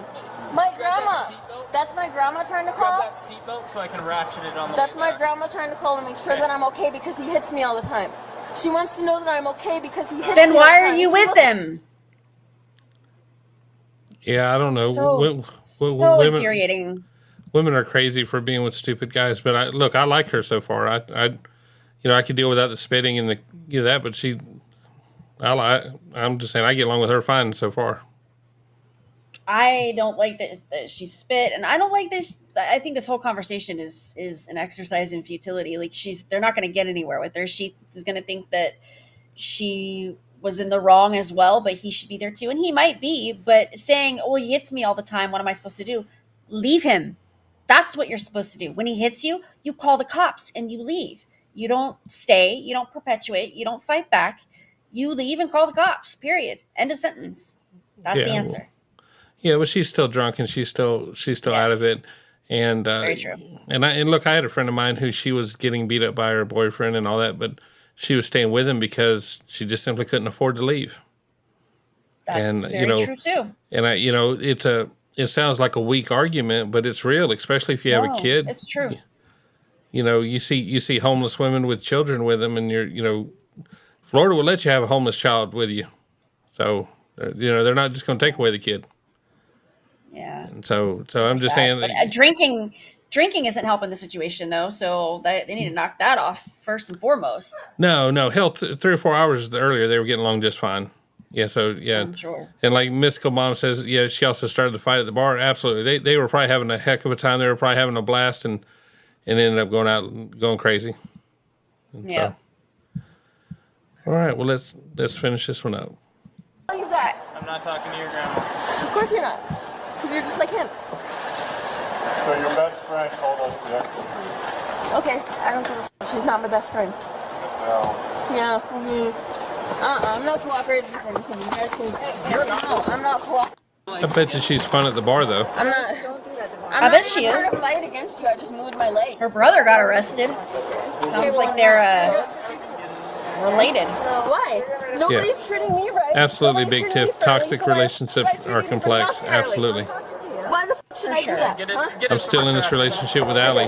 My grandma. That's my grandma trying to call? Grab that seatbelt so I can ratchet it on the That's way my back. grandma trying to call and make sure that I'm okay because he hits me all the time. She wants to know that I'm okay because he hits me Then all why the are time. you She with wants- him? Yeah, I don't know. So infuriating. Women are crazy for being with stupid guys, but I like her so far. I could deal without the spitting and that, but I'm just saying I get along with her fine so far. I don't like that she spit, and I don't like this. I think this whole conversation is an exercise in futility. Like they're not going to get anywhere with her. She is going to think that she was in the wrong as well, but he should be there too, and he might be. But saying, "Oh, he hits me all the time. What am I supposed to do?" Leave him. That's what you're supposed to do. When he hits you, you call the cops and you leave. You don't stay. You don't perpetuate. You don't fight back. You leave and call the cops. Period. End of sentence. That's the answer. Yeah, but she's still drunk and she's still out of it. And very true. And look, I had a friend of mine who she was getting beat up by her boyfriend and all that, but she was staying with him because she just simply couldn't afford to leave. That's very true too. And it sounds like a weak argument, but it's real, especially if you have a kid. It's true. You see homeless women with children with them, and Florida will let you have a homeless child with you. So, they're not just going to take away the kid. Yeah. And so I'm just saying. But drinking isn't helping the situation though. So they need to knock that off first and foremost. No. Hell, 3 or 4 hours earlier, they were getting along just fine. Yeah, so, yeah. I'm sure. And like Mystical Mom says, yeah, she also started the fight at the bar. Absolutely. They were probably having a heck of a time. They were probably having a blast and ended up going out and going crazy. And yeah. So, all right, well, let's finish this one up. Tell you that. I'm not talking to your grandma. Of course you're not. Because you're just like him. So your best friend told us that. Okay, I don't give a f***. She's not my best friend. No. Yeah. I'm not cooperating with anything. You guys can. You're not. No, I'm not cooperating. I bet you she's fun at the bar, though. I'm not. I bet she trying is. to fight against you. I just moved my leg. Her brother got arrested. Sounds like they're related. Why? Nobody's treating me right. Absolutely, Nobody's Big treating me Tiff. fairly, Toxic so why relationships treat are you complex. fairly? Absolutely. Why the f*** should I do that? Huh? I'm still in this relationship with Alli.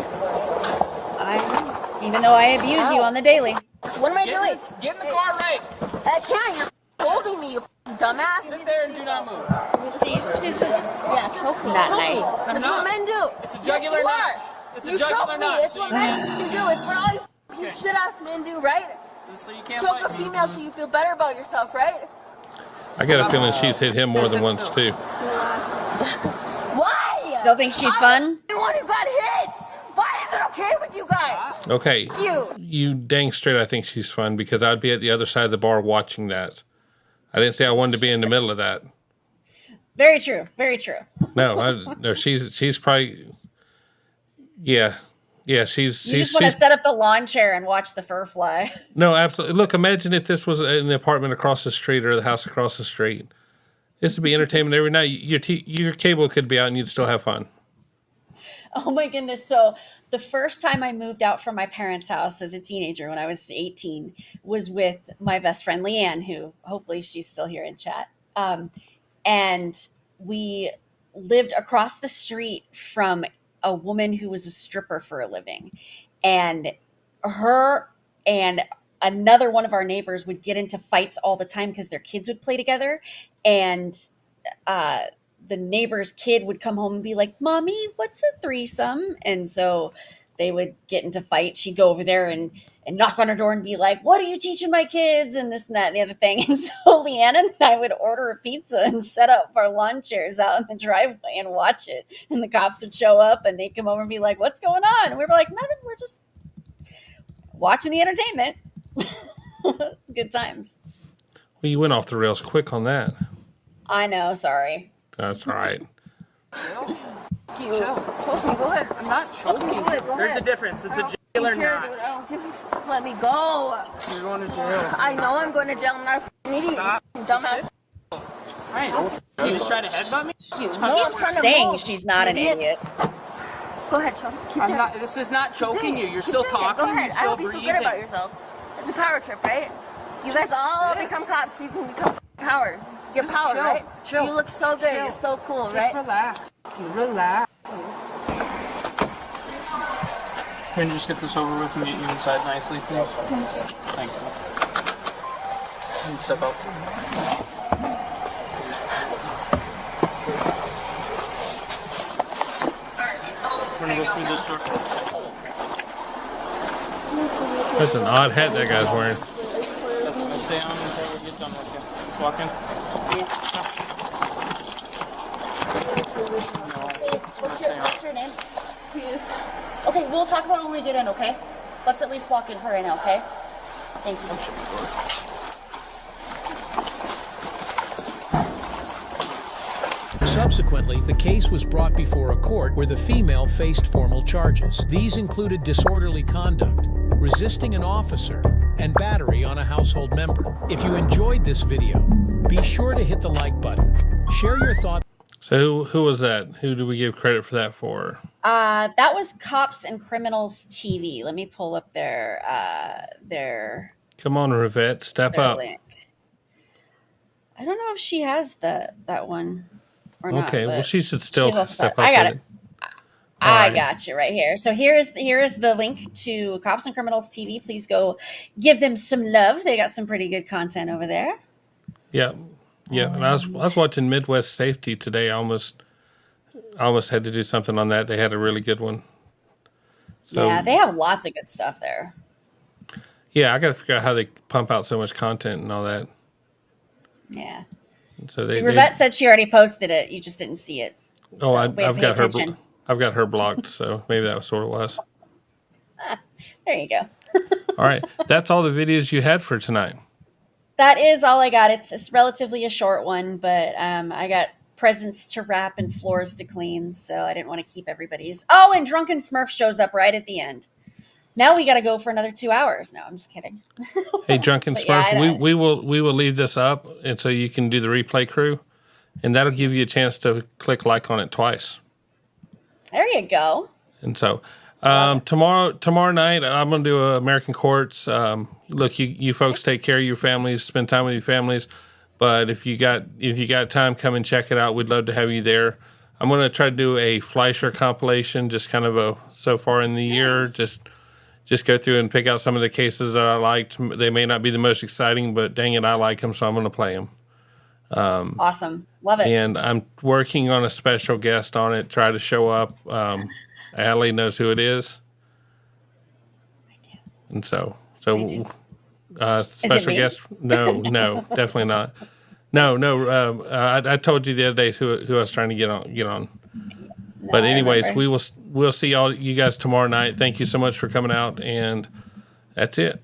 Even though I abuse you on the daily. What am I doing? Get in the car right. I can't. You're holding me, you dumbass. Sit there and do not move. See, she's just Yeah, choke me. not Choke nice. me. I'm That's not. what men do. It's a Yes, jugular you notch. are. It's a You jugular choke me. notch, It's so what you men do. It's what all you piece shit ass men do, right? So you can't Choke bite a me. female so you feel better about yourself, right? I got a feeling she's hit him more than once, too. Why? still think she's fun. The one who got hit. Why is it okay with you guys? Okay. You. You dang straight I think she's fun because I'd be at the other side of the bar watching that. I didn't say I wanted to be in the middle of that. Very true. Very true. No, she's probably, yeah, she's. You just want to set up the lawn chair and watch the fur fly. No, absolutely. Look, imagine if this was in the apartment across the street or the house across the street. This would be entertainment every night. Your cable could be out and you'd still have fun. Oh my goodness. So the first time I moved out from my parents' house as a teenager when I was 18 was with my best friend Leanne, who hopefully she's still here in chat. And we lived across the street from a woman who was a stripper for a living. And her and another one of our neighbors would get into fights all the time because their kids would play together. And the neighbor's kid would come home and be like, "Mommy, what's a threesome?" And so they would get into fights. She'd go over there and knock on her door and be like, "What are you teaching my kids?" And this and that and the other thing. And so Leanna and I would order a pizza and set up our lawn chairs out in the driveway and watch it. And the cops would show up and they'd come over and be like, "What's going on?" And we were like, "Nothing, we're just watching the entertainment." It's good times. Well, you went off the rails quick on that. I know, sorry. That's all right. Choke me, go ahead. I'm not choking. Go ahead. There's a difference. It's a jail or not. Let me go. You're going to jail. I know I'm going to jail. I'm not an idiot. Stop. Dumbass. Right. You just try to headbutt me? No, I'm trying to saying move. she's not an idiot. Go ahead, choke. Keep I'm doing not. it. This is not choking Keep you. doing You're it. still Keep doing it. talking. Go ahead. You're I still hope you feel breathing. good about yourself. It's a power trip, right? You guys all become cops so you can become power. Get Just power, chill. right? Chill. You look so good. Chill. You're so cool, Just right? relax. Relax. Can you just get this over with and get you inside nicely, please? Yes. Thank you. And step up. We're gonna go through this door. That's an odd hat that guy's wearing. That's gonna stay on until we get done with you. Just walk in. What's her name? Please. Okay, we'll talk about it when we get in, okay? Let's at least walk in for right now, okay? Thank you. Subsequently, the case was brought before a court where the female faced formal charges. These included disorderly conduct, resisting an officer, and battery on a household member. If you enjoyed this video, be sure to hit the like button. Share your thoughts. So who was that? Who do we give credit for that for? That was Cops and Criminals TV. Let me pull up their Come on, Rivette, step up. link. I don't know if she has that one or not. Okay, well, but she should still she's also- step up. I got with it. All I right. got you right here. So here is the link to Cops and Criminals TV. Please go give them some love. They got some pretty good content over there. Yeah, yeah. And I was watching Midwest Safety today. I almost had to do something on that. They had a really good one. So Yeah, they have lots of good stuff there. yeah, I got to figure out how they pump out so much content and all that. Yeah. And so See, Rivette said she already posted it. You just didn't see it. Oh, So I've pay got her. attention. I've got her blocked. So maybe that was what it was. There you go. All right, that's all the videos you had for tonight. That is all I got. It's relatively a short one, but I got presents to wrap and floors to clean, so I didn't want to keep everybody's. Oh, and Drunken Smurf shows up right at the end. Now we got to go for another 2 hours. No, I'm just kidding. Hey, Drunken But yeah, Smurf, we will leave this up, and so you can do the replay crew, and that'll give you a chance to click like on it twice. There you go. And so tomorrow night I'm gonna do American Courts. Look, you folks take care of your families, spend time with your families. But if you got time, come and check it out. We'd love to have you there. I'm gonna try to do a Fleischer compilation, just kind of a so far in the year, just go through and pick out some of the cases that I liked. They may not be the most exciting, but dang it, I like them, so I'm gonna play them. Awesome. Love it. And I'm working on a special guest on it. Try to show up. Alli knows who it is. I do. And so special me? guest. No, definitely not. No. I told you the other day who I was trying to get on. No, But anyways, I remember. we'll see all you guys tomorrow night. Thank you so much for coming out, and that's it.